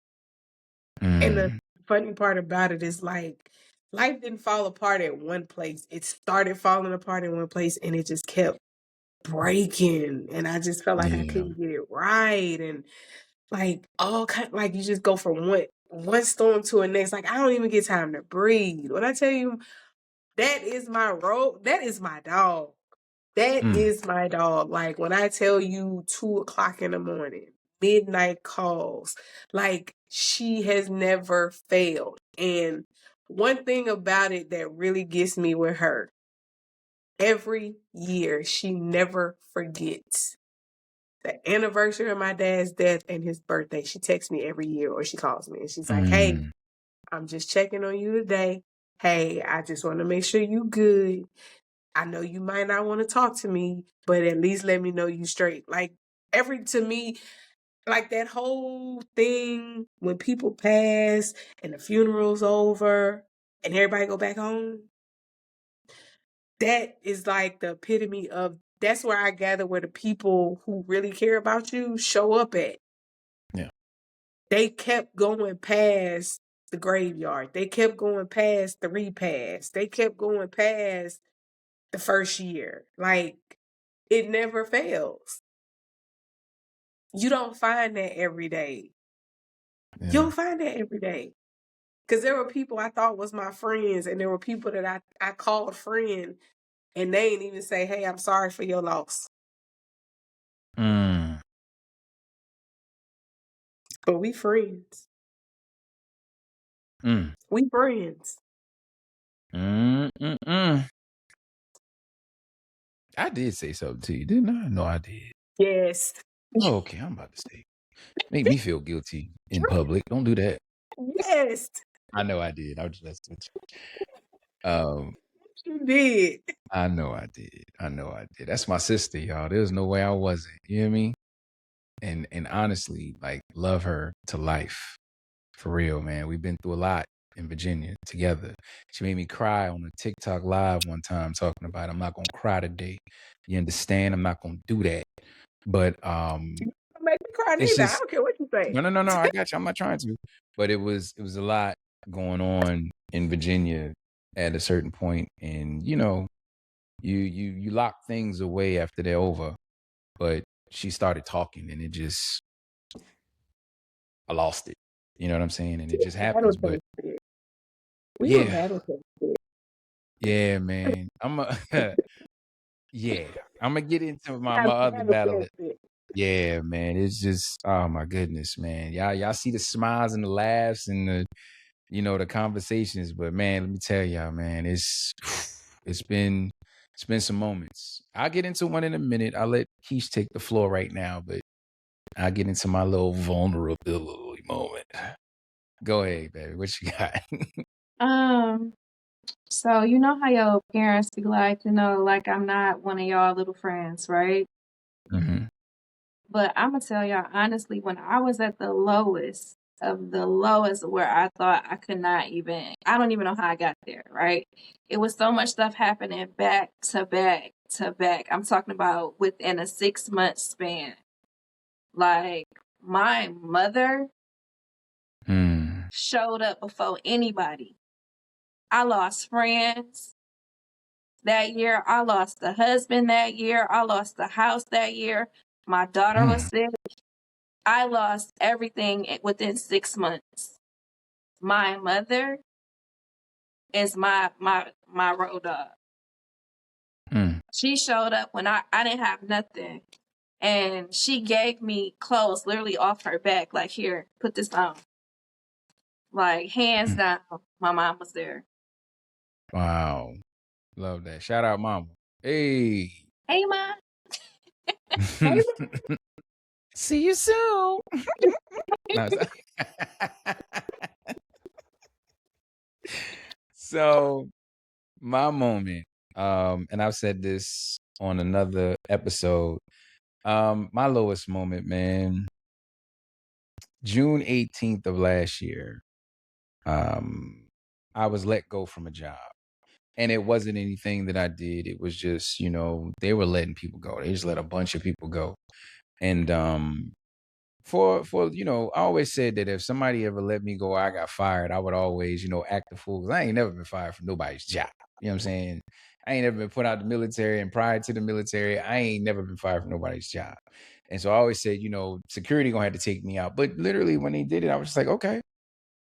And the Mm, funny part about it is like life didn't fall apart at one place. It started falling apart in one place and it just kept breaking. And I just felt like I yeah. couldn't get it right. And like all kind like you just go from one storm to the next. Like I don't even get time to breathe. When I tell you that is my road, that is my dog. That Mm, is my dog. Like when I tell you 2 o'clock in the morning, midnight calls, like she has never failed. And one thing about it that really gets me with her, every year she never forgets the anniversary of my dad's death and his birthday. She texts me every year or she calls me and she's like, hey, mm, I'm just checking on you today. Hey, I just want to make sure you good. I know you might not want to talk to me, but at least let me know you straight. Like to me, Like that whole thing when people pass and the funeral's over and everybody go back home. That is like the epitome of, that's where I gather where the people who really care about you show up at. Yeah. They kept going past the graveyard. They kept going past the repast. They kept going past the first year. Like, it never fails. You don't find that every day. Yeah. You don't find that every day. Because there were people I thought was my friends, and there were people that I called friend, and they didn't even say, hey, I'm sorry for your loss. Mm. But we friends. Mm. We friends. I did say something to you, didn't I? No, I did. Yes. Oh, okay, I'm about to say. Make me feel guilty in public. Don't do that. Yes. I know I did. I was just with you. You did. I know I did. That's my sister, y'all. There's no way I wasn't. You know what I mean? And honestly, like, love her to life. For real, man. We've been through a lot in Virginia together. She made me cry on a TikTok live one time talking about I'm not gonna cry today. You understand? I'm not gonna do that. But Don't make me cry it's neither. I just don't care what you say. no. I got you. I'm not trying to. But it was a lot going on in Virginia at a certain point, and you know, you lock things away after they're over. But she started talking, and it just I lost it. You know what I'm saying? And it just happens. But We yeah, don't battle test. yeah, man. Yeah. I'm gonna get into my Have other battle battle. tested. Yeah, man. It's just oh my goodness, man. Y'all see the smiles and the laughs and the the conversations, but man, let me tell y'all, man, it's been some moments. I'll get into one in a minute. I'll let Kish take the floor right now, but I'll get into my little vulnerability moment. Go ahead, baby. What you got? So you know how your parents be like, like I'm not one of y'all little friends, right? Mm-hmm. But I'm gonna tell y'all honestly, when I was at the lowest of the lowest where I thought I could not even, I don't even know how I got there, right? It was so much stuff happening back to back to back. I'm talking about within a 6-month span. Like my mother showed up before anybody. I lost friends that year. I lost the husband that year. I lost the house that year. My daughter was sick. I lost everything within 6 months. My mother is my road dog. She showed up when I didn't have nothing. And she gave me clothes literally off her back. Like, here, put this on. Like, hands down, my mom was there. Wow. Love that. Shout out mama. Hey. Hey, Mom. Hey, See you soon. So my moment, and I've said this on another episode, my lowest moment, man, June 18th of last year, I was let go from a job. And it wasn't anything that I did. It was just, they were letting people go. They just let a bunch of people go. And for I always said that if somebody ever let me go, I got fired, I would always, act the fool. 'Cause I ain't never been fired from nobody's job. You know what I'm saying? I ain't never been put out the military, and prior to the military, I ain't never been fired from nobody's job. And so I always said, security gonna have to take me out. But literally when they did it, I was just like, okay,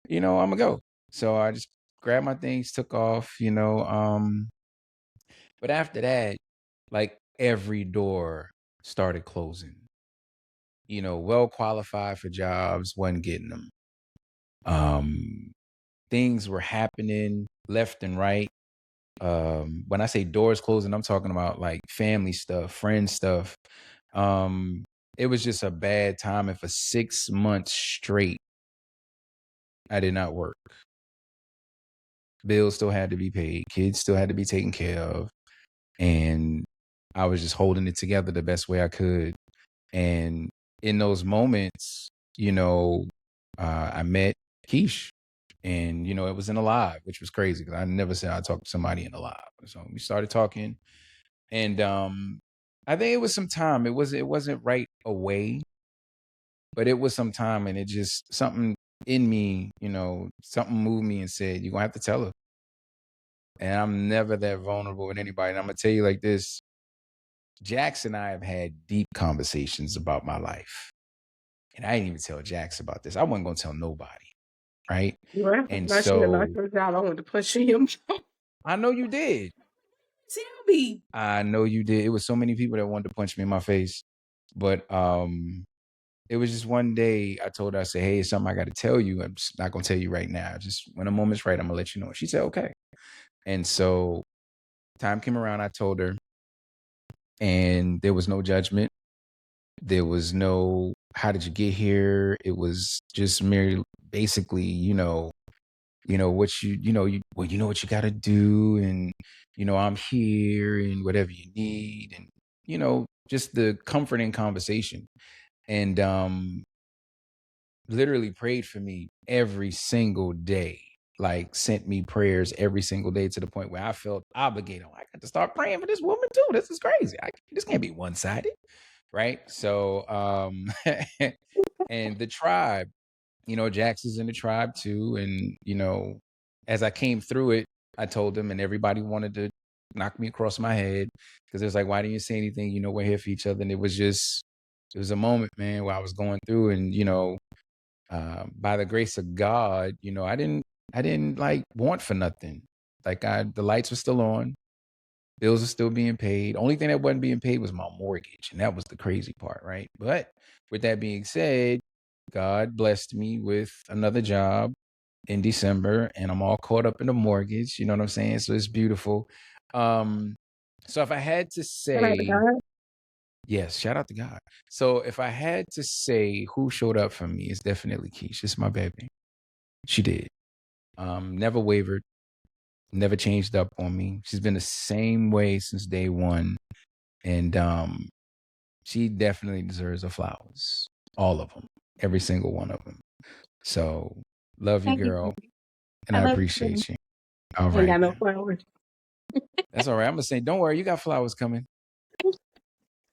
I'm gonna go. So I just grabbed my things, took off, but after that, like every door started closing. Well qualified for jobs, wasn't getting them. Things were happening left and right. When I say doors closing, I'm talking about like family stuff, friend stuff. It was just a bad time. And for 6 months straight, I did not work. Bills still had to be paid. Kids still had to be taken care of. And I was just holding it together the best way I could. And in those moments, I met Kish, and it was in a live, which was crazy because I never said I talked to somebody in a live. So we started talking, and I think it was some time. It wasn't right away, but it was some time, and it just something in me, something moved me and said, "You're gonna have to tell her." And I'm never that vulnerable with anybody. And I'm gonna tell you like this: Jax and I have had deep conversations about my life. And I didn't even tell Jax about this. I wasn't gonna tell nobody, right? Well, And not sure so knocked out. I wanted to push him. I know you did. Tell me. I know you did. It was so many people that wanted to punch me in my face. But it was just one day I told her, I said, "Hey, it's something I gotta tell you. I'm just not gonna tell you right now. Just when a moment's right, I'm gonna let you know." She said, "Okay." And so time came around, I told her, and there was no judgment. There was no how did you get here? It was just merely basically, what you know what you got to do, and I'm here, and whatever you need, and just the comforting conversation, and literally prayed for me every single day, like sent me prayers every single day to the point where I felt obligated. I got to start praying for this woman too. This is crazy. This can't be one-sided, right? So and the tribe, Jax is in the tribe too. And, as I came through it, I told them, and everybody wanted to knock me across my head because it was like, why didn't you say anything? We're here for each other. And it was a moment, man, where I was going through, and, by the grace of God, I didn't like want for nothing. Like the lights were still on, bills are still being paid. Only thing that wasn't being paid was my mortgage. And that was the crazy part, right? But with that being said, God blessed me with another job in December, and I'm all caught up in the mortgage. You know what I'm saying? So it's beautiful. So if I had to Shout out to say, God. yes, shout out to God. So if I had to say who showed up for me, it's definitely Keisha. It's my baby. She did. Never wavered, never changed up on me. She's been the same way since day one. And she definitely deserves her flowers. All of them. Every single one of them. So love you, Thank you. girl. And I I love you. appreciate you. All Ain't right. got no Now. flowers. That's all right. I'm gonna say, don't worry, you got flowers coming.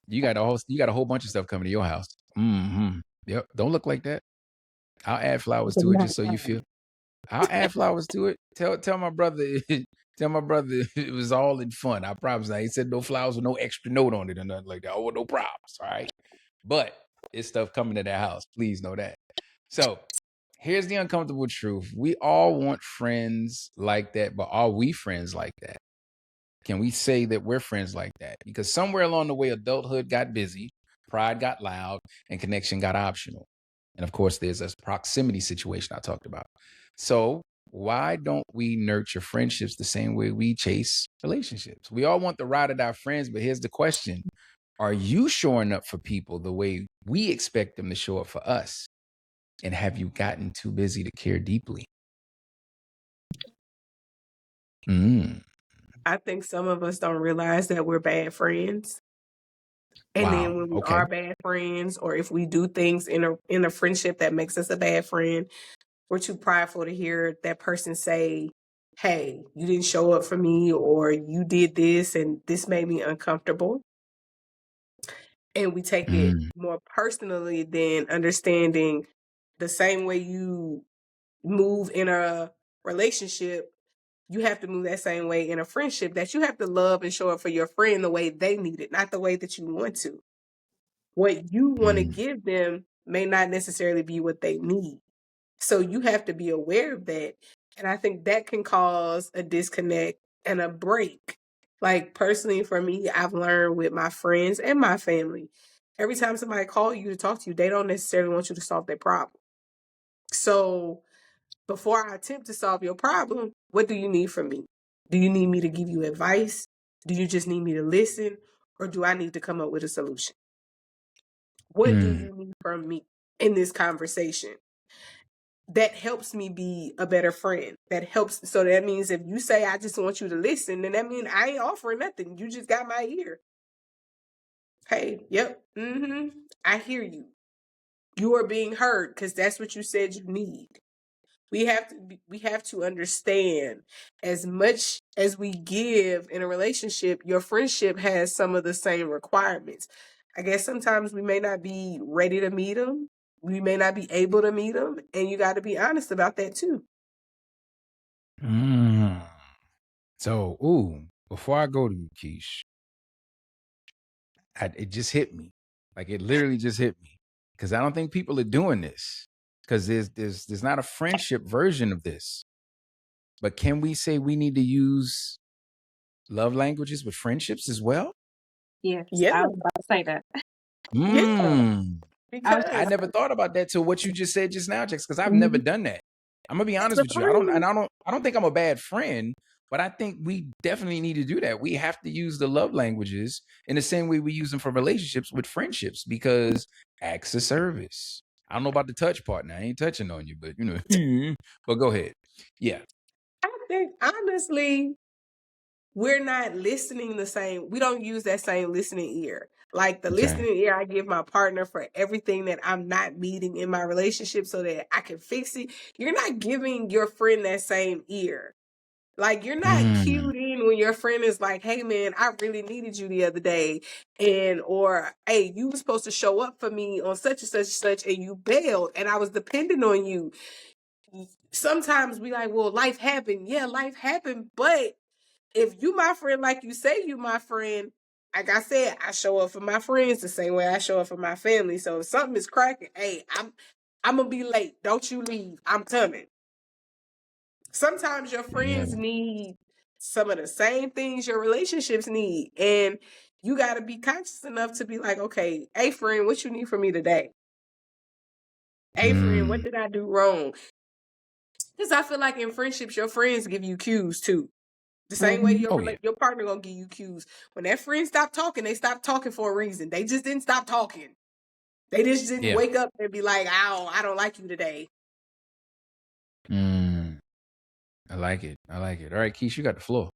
You got a whole bunch of stuff coming to your house. Mm-hmm. Yep. Don't look like that. I'll add flowers But to it not just so you God. feel. I'll add flowers to it. Tell my brother tell my brother it was all in fun. I promise. Now he said no flowers with no extra note on it or nothing like that. Oh, no problems. All right. But it's stuff coming to that house. Please know that. So here's the uncomfortable truth. We all want friends like that, but are we friends like that? Can we say that we're friends like that? Because somewhere along the way, adulthood got busy, pride got loud, and connection got optional. And of course, there's a proximity situation I talked about. So, why don't we nurture friendships the same way we chase relationships? We all want the ride or die friends, but here's the question: are you showing up for people the way we expect them to show up for us? And have you gotten too busy to care deeply? Mm, I think some of us don't realize that we're bad friends. And wow. then when we Okay. are bad friends, or if we do things in a friendship that makes us a bad friend, we're too prideful to hear that person say, "Hey, you didn't show up for me," or "You did this and this made me uncomfortable." And we take it Mm, more personally than understanding the same way you move in a relationship, you have to move that same way in a friendship, that you have to love and show up for your friend the way they need it, not the way that you want to. What you want to mm, give them may not necessarily be what they need. So you have to be aware of that. And I think that can cause a disconnect and a break. Like personally for me, I've learned with my friends and my family, every time somebody calls you to talk to you, they don't necessarily want you to solve their problem. So before I attempt to solve your problem, what do you need from me? Do you need me to give you advice? Do you just need me to listen? Or do I need to come up with a solution? What do mm, you need from me in this conversation? That helps me be a better friend. That helps. So that means if you say, I just want you to listen, then that means I ain't offering nothing. You just got my ear. Hey, yep. I hear you. You are being heard because that's what you said you need. We have to understand, as much as we give in a relationship, your friendship has some of the same requirements. I guess sometimes we may not be ready to meet them. We may not be able to meet them, and you got to be honest about that too. So, before I go to you, Kish, it just hit me. Like, it literally just hit me. Because I don't think people are doing this. Because there's not a friendship version of this. But can we say we need to use love languages with friendships as well? Yes, Yeah. I was about to say that. Yeah. Because I never thought about that till what you just said just now, Jax, because I've Mhm. never done that. I'm gonna be honest with you. I don't think I'm a bad friend, but I think we definitely need to do that. We have to use the love languages in the same way we use them for relationships with friendships, because acts of service. I don't know about the touch part now. I ain't touching on you, but but go ahead. Yeah. I think honestly, we're not listening the same. We don't use that same listening ear. Like the listening ear I give my partner for everything that I'm not meeting in my relationship so that I can fix it. You're not giving your friend that same ear. Like you're not cued in when your friend is like, "Hey man, I really needed you the other day," or "Hey, you were supposed to show up for me on such and such and such, and you bailed, and I was depending on you." Sometimes we like, "Well, life happened." Yeah, life happened, but if you my friend, like you say you my friend, like I said, I show up for my friends the same way I show up for my family. So if something is cracking, hey, I'm gonna be late. Don't you leave. I'm coming. Sometimes your friends need some of the same things your relationships need. And you gotta be conscious enough to be like, okay, hey friend, what you need from me today? Hey friend, what did I do wrong? Because I feel like in friendships, your friends give you cues too. The same way your partner gonna give you cues. When that friend stop talking, they stop talking for a reason. They just didn't stop talking. They just didn't wake up and be like, I don't like you today. I like it. All right, Keish, you got the floor.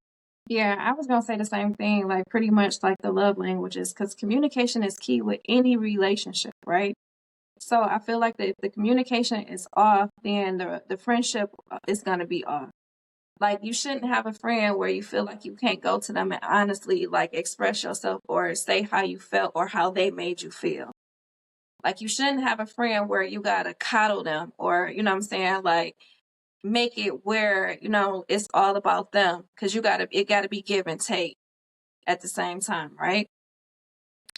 Yeah, I was gonna say the same thing, like pretty much like the love languages, because communication is key with any relationship, right? So I feel like that if the communication is off, then the friendship is gonna be off. Like you shouldn't have a friend where you feel like you can't go to them and honestly like express yourself or say how you felt or how they made you feel. Like you shouldn't have a friend where you gotta coddle them or you know what I'm saying, like make it where, it's all about them. Cause it gotta be give and take at the same time, right?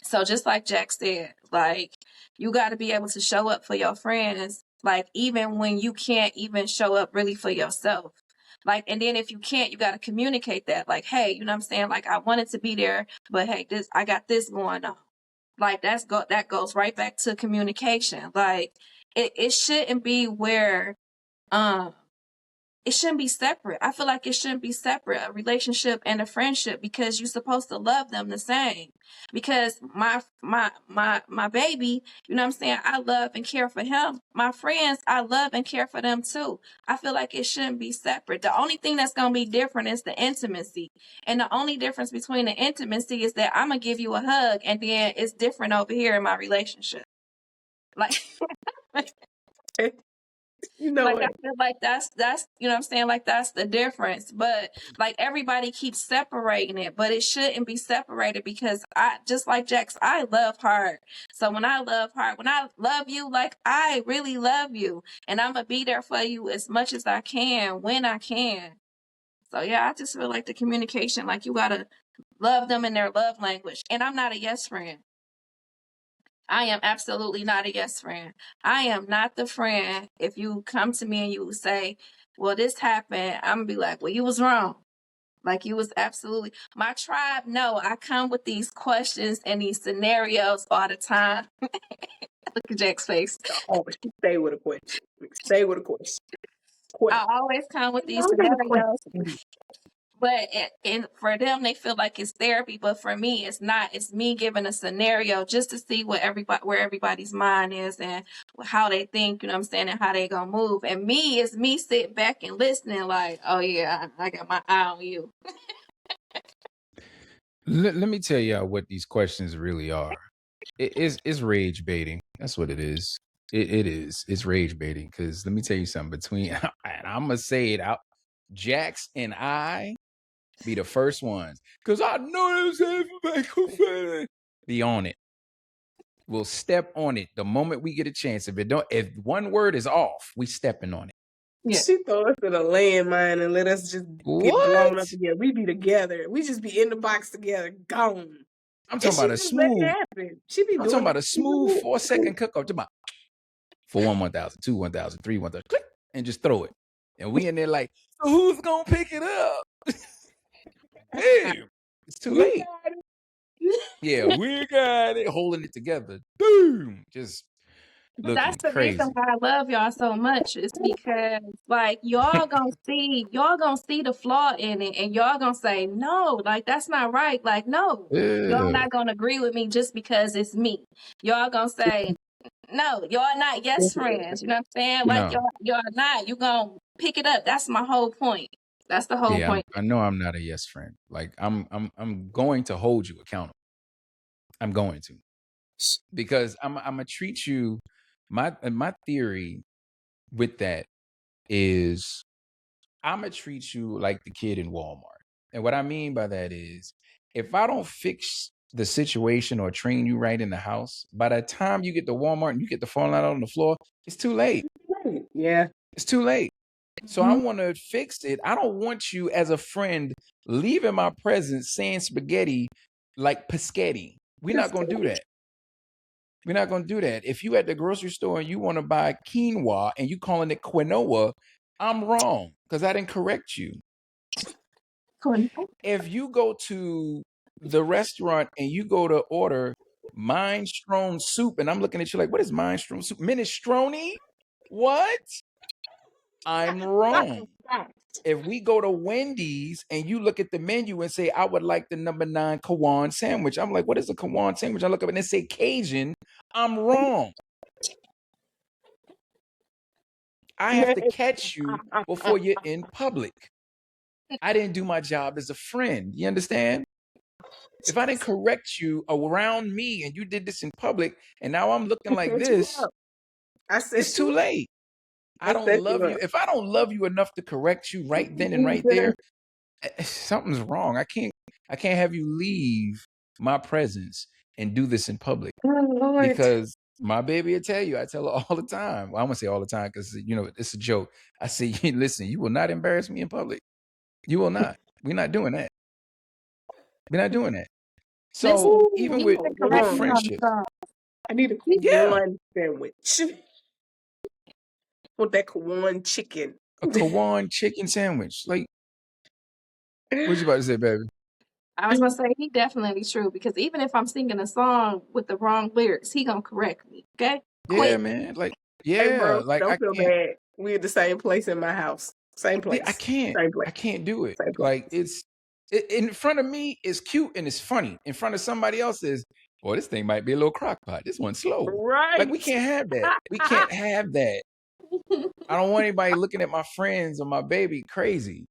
So just like Jack said, like you gotta be able to show up for your friends, like even when you can't even show up really for yourself. Like, and then if you can't, you got to communicate that. Like, hey, you know what I'm saying? Like, I wanted to be there, but hey, I got this going on. Like, that goes right back to communication. Like, it shouldn't be where, it shouldn't be separate. I feel like it shouldn't be separate, a relationship and a friendship, because you're supposed to love them the same. Because my baby, you know what I'm saying, I love and care for him. My friends, I love and care for them too. I feel like it shouldn't be separate. The only thing that's going to be different is the intimacy. And the only difference between the intimacy is that I'm going to give you a hug and then it's different over here in my relationship. Like You know like what? I feel like that's you know what I'm saying, like that's the difference. But like everybody keeps separating it, but it shouldn't be separated, because I just like Jax, I love hard. So when I love you, like I really love you, and I'm gonna be there for you as much as I can when I can. So yeah, I just feel like the communication, like you gotta love them in their love language. And I'm not a yes friend. I am absolutely not a yes friend. I am not the friend. If you come to me and you say, well, this happened, I'm going to be like, well, you was wrong. Like you was absolutely my tribe. No, I come with these questions and these scenarios all the time. Look at Jack's face. Oh, stay with a question. Stay with a question. I always come with these scenarios. But and for them, they feel like it's therapy. But for me, it's not. It's me giving a scenario just to see where everybody's mind is and how they think. You know what I'm saying, and how they gonna move. And me is me sitting back and listening, like, oh yeah, I got my eye on you. Let me tell y'all what these questions really are. It's rage baiting. That's what it is. It is. It's rage baiting because let me tell you something. Between and I'm gonna say it out, Jax and I be the first ones because I know this. Be on it. We'll step on it the moment we get a chance. If one word is off, we stepping on it. Yeah. She throw us in a landmine and let us just get blown up together. We be together. We just be in the box together, gone. I'm talking about a smooth. I'm talking about a smooth 4-second cook up. About for 1,000, 2, 1,000, 3, 1,000, click, and just throw it. And we in there like, so who's gonna pick it up? Damn, it's too late. Yeah, we got it, holding it together. Boom, just. But that's the crazy. reason why I love y'all so much is because like y'all gonna see the flaw in it and y'all gonna say no, like that's not right. Like no, y'all not gonna agree with me just because it's me. Y'all gonna say no, y'all not yes friends. You know what I'm saying? Like No. y'all not. You gonna pick it up. That's my whole point. That's the whole point. I know I'm not a yes friend. Like I'm going to hold you accountable. I'm going to. Because I'm gonna treat you. My theory with that is I'm gonna treat you like the kid in Walmart. And what I mean by that is if I don't fix the situation or train you right in the house, by the time you get to Walmart and you get to falling out on the floor, it's too late. Yeah. It's too late. So I want to fix it. I don't want you as a friend leaving my presence saying spaghetti like Paschetti. We're not going to do that. We're not going to do that. If you at the grocery store and you want to buy quinoa and you calling it quinoa, I'm wrong because I didn't correct you. If you go to the restaurant and you go to order minestrone soup and I'm looking at you like, what is minestrone soup? Minestrone? What? I'm wrong. If we go to Wendy's and you look at the menu and say, I would like the number 9 Kawan sandwich. I'm like, what is a Kawan sandwich? I look up and they say Cajun. I'm wrong. I have to catch you before you're in public. I didn't do my job as a friend. You understand? If I didn't correct you around me and you did this in public and now I'm looking like this, it's too late. I don't love you. If I don't love you enough to correct you right then and right there, something's wrong. I can't have you leave my presence and do this in public because my baby will tell you. I tell her all the time. Well, I'm gonna say all the time because it's a joke. I say, listen, you will not embarrass me in public. You will not. We're not doing that. We're not doing that. So even with friendships, I need a Kawan sandwich. Want that Kawan chicken? A Kawan chicken sandwich. Like, what you about to say, baby? I was gonna say he definitely true because even if I'm singing a song with the wrong lyrics, he gonna correct me. Okay? Yeah, man. Like, yeah, hey, bro, like don't feel bad. We're at the same place in my house. Same place. I can't. I can't do it. Like in front of me is cute and it's funny. In front of somebody else is, boy, this thing might be a little crock pot. This one's slow. Right. Like we can't have that. We can't have that. I don't want anybody looking at my friends or my baby crazy.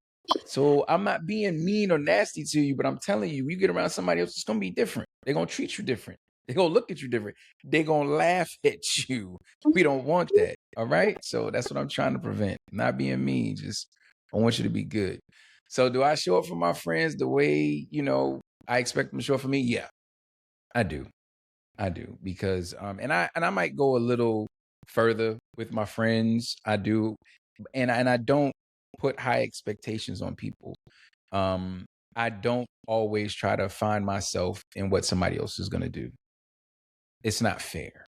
So I'm not being mean or nasty to you, but I'm telling you, you get around somebody else, it's gonna be different. They're gonna treat you different. They're gonna look at you different. They're gonna laugh at you. We don't want that. All right. So that's what I'm trying to prevent. Not being mean. Just I want you to be good. So do I show up for my friends the way, I expect them to show up for me? Yeah, I do. I do. Because and I might go a little further with my friends. I do. And I don't put high expectations on people. I don't always try to find myself in what somebody else is going to do. It's not fair.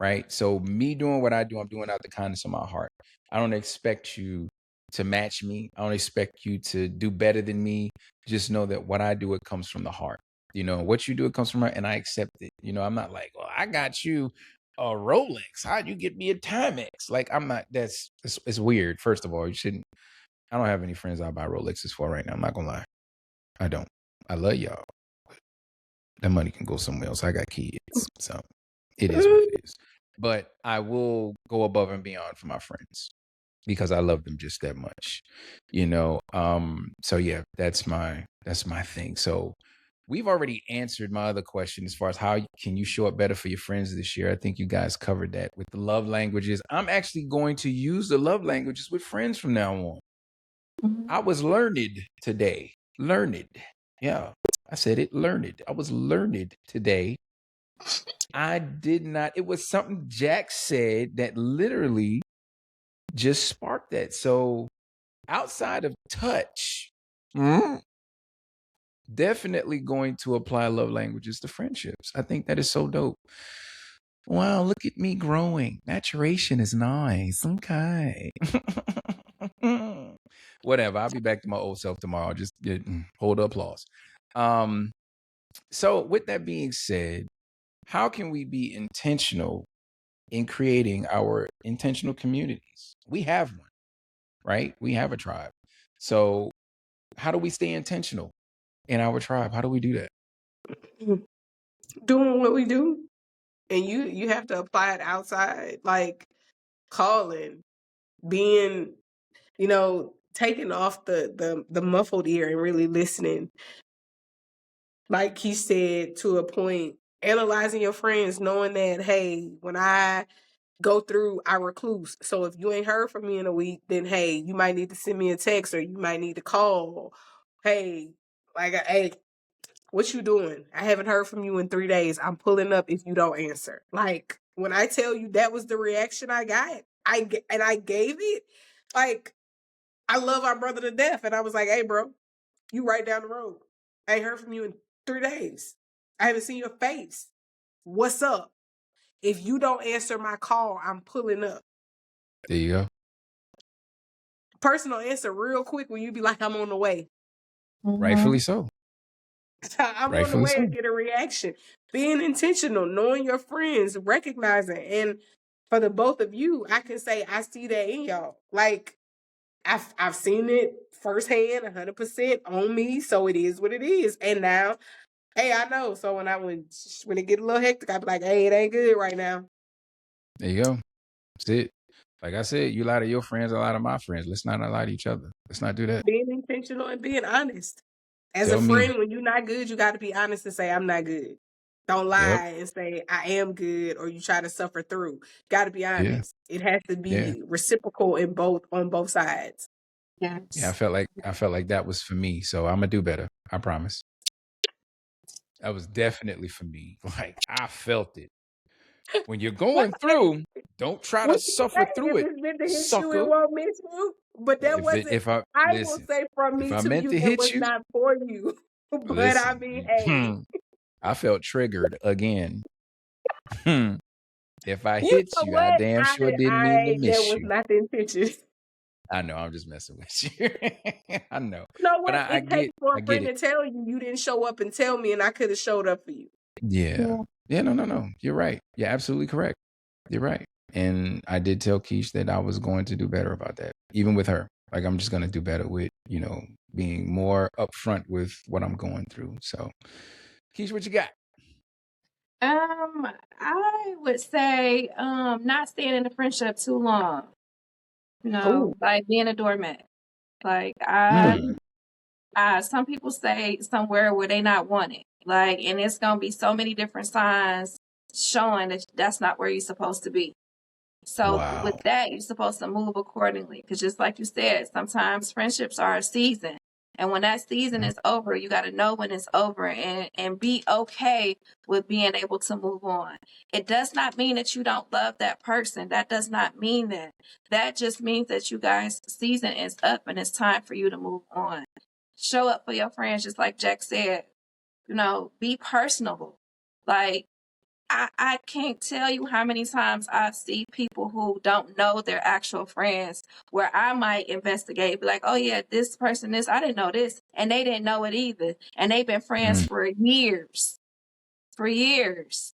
Right? So me doing what I do, I'm doing out the kindness of my heart. I don't expect you to match me. I don't expect you to do better than me. Just know that what I do, it comes from the heart. What you do, it comes from heart, and I accept it. I'm not like, well, I got you a Rolex. How'd you get me a Timex? Like, I'm not, it's weird. First of all, you shouldn't, I don't have any friends I buy Rolexes for right now. I'm not gonna lie. I don't. I love y'all. That money can go somewhere else. I got kids. So it is what it is. But I will go above and beyond for my friends because I love them just that much. So yeah, that's my thing. So we've already answered my other question as far as how can you show up better for your friends this year. I think you guys covered that with the love languages. I'm actually going to use the love languages with friends from now on. I was learned today. Learned. Yeah, I said it. Learned. I was learned today. I did not. It was something Jack said that literally just sparked that. So outside of touch, definitely going to apply love languages to friendships. I think that is so dope. Wow, look at me growing. Maturation is nice. Okay. Whatever. I'll be back to my old self tomorrow. Just hold the applause. So with that being said, how can we be intentional in creating our intentional communities? We have one, right? We have a tribe. So how do we stay intentional in our tribe? How do we do that? Doing what we do, and you have to apply it outside, like calling, being, taking off the muffled ear and really listening. Like he said, to a point, analyzing your friends, knowing that, hey, when I go through, I recluse. So if you ain't heard from me in a week, then hey, you might need to send me a text or you might need to call. Hey, hey, what you doing? I haven't heard from you in 3 days. I'm pulling up if you don't answer. Like, when I tell you that was the reaction I got, I gave it. Like, I love our brother to death. And I was like, hey, bro, you right down the road. I ain't heard from you in 3 days. I haven't seen your face. What's up? If you don't answer my call, I'm pulling up. There you go. Personal answer real quick when you be like, I'm on the way. Rightfully so. I'm on the Rightfully way so. to get a reaction. Being intentional, knowing your friends, recognizing. And for the both of you, I can say I see that in y'all. Like, I've seen it firsthand, 100% on me. So it is what it is. And now, hey, I know. So when it get a little hectic, I be like, hey, it ain't good right now. There you go. That's it. Like I said, you lie to your friends, I lie to my friends. Let's not lie to each other. Let's not do that. Being intentional and being honest. As Tell a me. friend, when you're not good, you got to be honest and say, I'm not good. Don't lie and say, I am good, or you try to suffer through. Got to be honest. It has to be reciprocal on both sides. Yes. Yeah, I felt like that was for me. So I'm gonna do better. I promise. That was definitely for me. Like, I felt it. When you're going through, don't try to suffer through If it, it's meant to hit you, it sucker. won't miss you. But that wasn't. If I I will listen, say from if me I to meant you, to it hit was you, not for you. But I mean, hey, I felt triggered again. If I you hit know you, I what? damn sure didn't mean to That miss was you. not the intention. I know, I'm just messing with you. I know. You know But what? I It takes for a get friend it. to tell you you didn't show up and tell me, and I could have showed up for you. Yeah. Yeah, no. You're right. You're absolutely correct. You're right. And I did tell Kish that I was going to do better about that, even with her. Like, I'm just going to do better with, being more upfront with what I'm going through. So, Kish, what you got? I would say, not staying in a friendship too long. Oh, Like being a doormat. Like some people say somewhere where they not wanted. Like, and it's gonna be so many different signs showing that that's not where you're supposed to be. So with Wow. that, you're supposed to move accordingly. Because just like you said, sometimes friendships are a season. And when that season is over, you got to know when it's over and be okay with being able to move on. It does not mean that you don't love that person. That does not mean that. That just means that you guys' season is up and it's time for you to move on. Show up for your friends, just like Jack said. Be personable. Like, I can't tell you how many times I see people who don't know their actual friends where I might investigate, be like, oh yeah, this person I didn't know this. And they didn't know it either. And they've been friends for years. For years.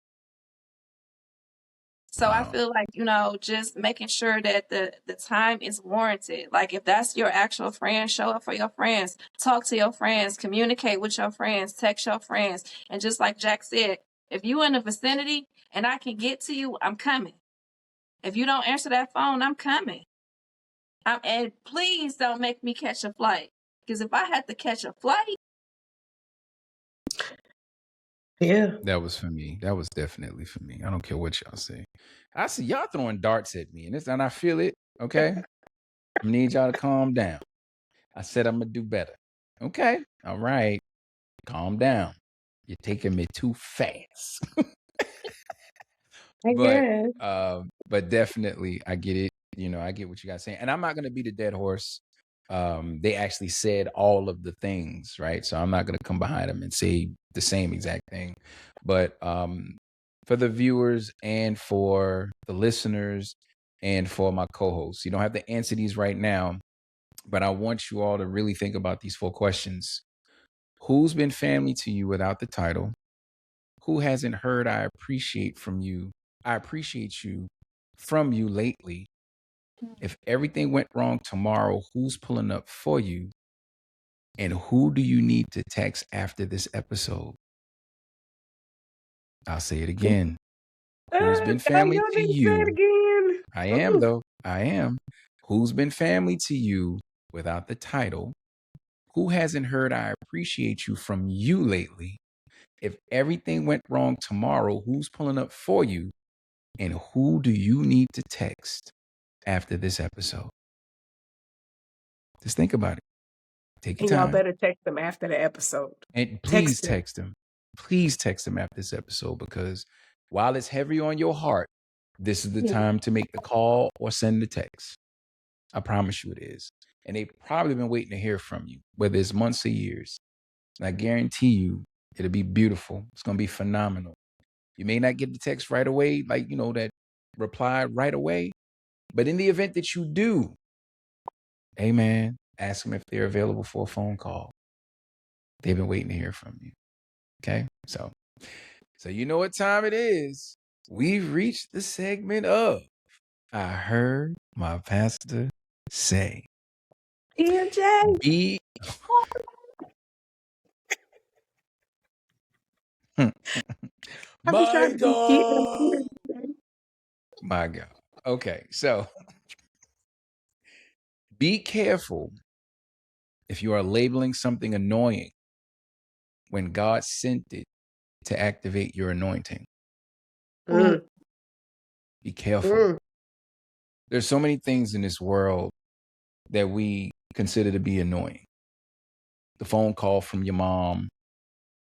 So I Wow. feel like, just making sure that the time is warranted. Like, if that's your actual friend, show up for your friends, talk to your friends, communicate with your friends, text your friends. And just like Jack said, if you in the vicinity and I can get to you, I'm coming. If you don't answer that phone, I'm coming. And please don't make me catch a flight. Because if I had to catch a flight, Yeah. That was for me. That was definitely for me. I don't care what y'all say. I see y'all throwing darts at me, and I feel it. Okay, I need y'all to calm down. I said I'm gonna do better. Okay, all right, calm down. You're taking me too fast. I but guess. but definitely I get it. I get what you guys saying, and I'm not gonna be the dead horse. They actually said all of the things, right? So I'm not gonna come behind them and say the same exact thing. But for the viewers and for the listeners and for my co-hosts, you don't have to answer these right now, but I want you all to really think about these 4 questions. Who's been family to you without the title? Who hasn't heard I appreciate you from you lately? If everything went wrong tomorrow, who's pulling up for you? And who do you need to text after this episode? I'll say it again. Who's been Dang, family y'all to didn't say it you? again. I am, though. I am. Who's been family to you without the title? Who hasn't heard I appreciate you from you lately? If everything went wrong tomorrow, who's pulling up for you? And who do you need to text after this episode? Just think about it. Take your And y'all time. better text them after the episode. And please Text them. text him. Please text him after this episode, because while it's heavy on your heart, this is the Yeah. time to make the call or send the text. I promise you it is. And they've probably been waiting to hear from you, whether it's months or years. And I guarantee you it'll be beautiful. It's going to be phenomenal. You may not get the text right away, like, that reply right away. But in the event that you do, hey, man, ask them if they're available for a phone call. They've been waiting to hear from you. Okay? So you know what time it is. We've reached the segment of I Heard My Pastor Say. PJ. Be I was my trying to be cute and God. cute. My God. Okay, so be careful if you are labeling something annoying when God sent it to activate your anointing. Be careful. There's so many things in this world that we consider to be annoying. The phone call from your mom,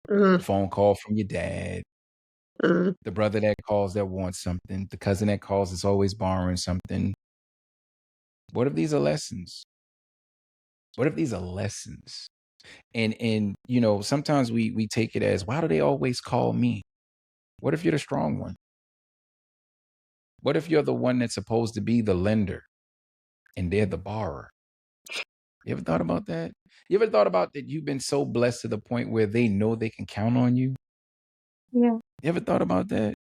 the phone call from your dad, the brother that calls that wants something, the cousin that calls that's always borrowing something. What if these are lessons? What if these are lessons? And sometimes we take it as, why do they always call me? What if you're the strong one? What if you're the one that's supposed to be the lender and they're the borrower? You ever thought about that? You ever thought about that you've been so blessed to the point where they know they can count on you? Yeah. You ever thought about that?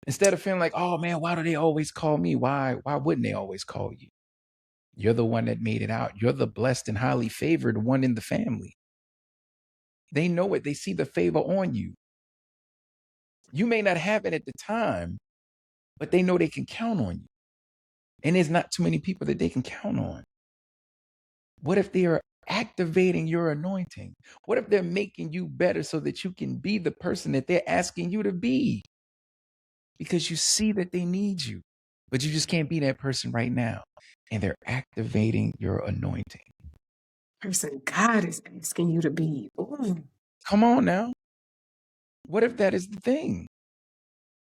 Instead of feeling like, oh man, why do they always call me? Why wouldn't they always call you? You're the one that made it out. You're the blessed and highly favored one in the family. They know it. They see the favor on you. You may not have it at the time, but they know they can count on you. And there's not too many people that they can count on. What if they are activating your anointing? What if they're making you better so that you can be the person that they're asking you to be? Because you see that they need you, but you just can't be that person right now. And they're activating your anointing. Person God is asking you to be. Ooh. Come on now. What if that is the thing?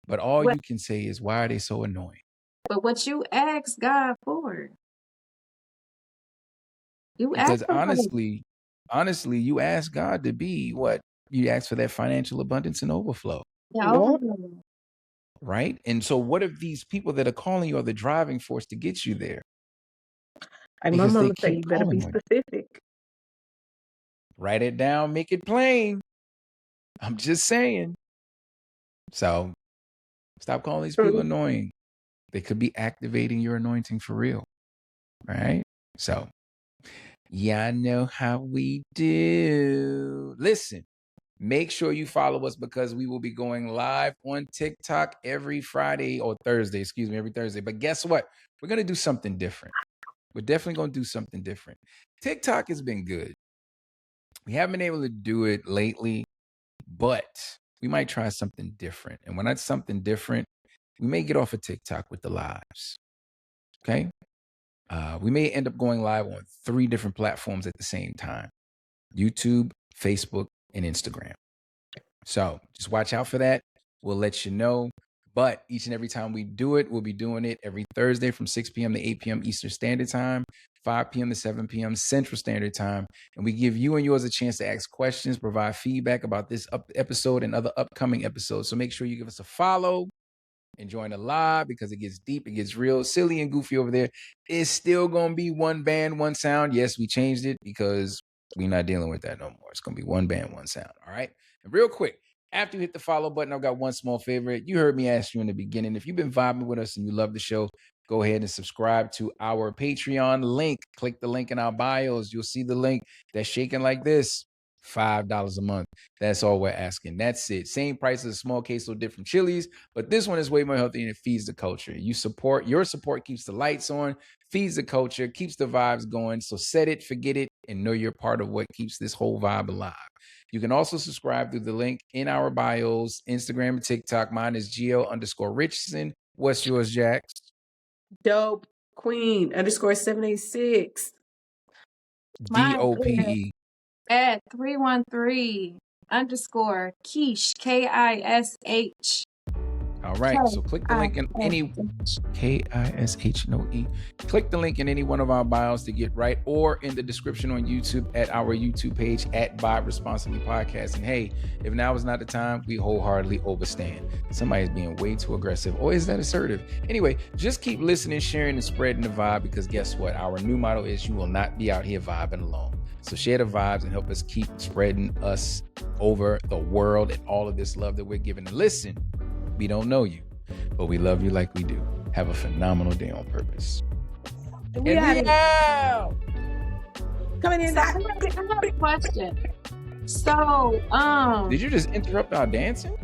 But all What- you can say is, why are they so annoying? But what you ask God for, you Because ask Him for it. honestly, you ask God to be what? You ask for that financial abundance and overflow, Yeah, Yeah. overflow. right? And so what if these people that are calling you are the driving force to get you there? Like my Because they mama say, keep you better be calling on you. specific. Write it down, make it plain. I'm just saying. So stop calling these people annoying. They could be activating your anointing for real, right? So, yeah, I know how we do. Listen, make sure you follow us, because we will be going live on TikTok every Friday or Thursday, every Thursday. But guess what? We're going to do something different. We're definitely going to do something different. TikTok has been good. We haven't been able to do it lately, but we might try something different. And when that's something different, we may get off of TikTok with the lives. Okay. We may end up going live on 3 different platforms at the same time: YouTube, Facebook, and Instagram. So just watch out for that. We'll let you know. But each and every time we do it, we'll be doing it every Thursday from 6 p.m. to 8 p.m. Eastern Standard Time, 5 p.m. to 7 p.m. Central Standard Time. And we give you and yours a chance to ask questions, provide feedback about this episode and other upcoming episodes. So make sure you give us a follow and join the live, because it gets deep, it gets real. Silly and Goofy over there is still going to be one band, one sound. Yes, we changed it because we're not dealing with that no more. It's going to be one band, one sound. All right. And real quick, after you hit the follow button, I've got one small favor. You heard me ask you in the beginning, if you've been vibing with us and you love the show, go ahead and subscribe to our Patreon link. Click the link in our bios. You'll see the link that's shaking like this. $5 a month. That's all we're asking. That's it. Same price as a small queso dip from Chili's, but this one is way more healthy and it feeds the culture. Your support keeps the lights on, feeds the culture, keeps the vibes going. So set it, forget it, and know you're part of what keeps this whole vibe alive. You can also subscribe through the link in our bios, Instagram and TikTok. Mine is GL_Richardson. What's yours, Jax? Dope Queen _786. DOPE. At 313 _ Kish, KISH. All right, so click the link in any KISH, no E. Click the link in any one of our bios to get right, or in the description on YouTube at our YouTube page at Vibe Responsibly Podcast. And hey, if now is not the time, we wholeheartedly overstand. Somebody's being way too aggressive, or is that assertive? Anyway, just keep listening, sharing, and spreading the vibe, because guess what? Our new motto is you will not be out here vibing alone. So share the vibes and help us keep spreading us over the world and all of this love that we're giving. And listen, we don't know you, but we love you like we do. Have a phenomenal day on purpose. We out. Coming in. So I have a question. So, Did you just interrupt our dancing?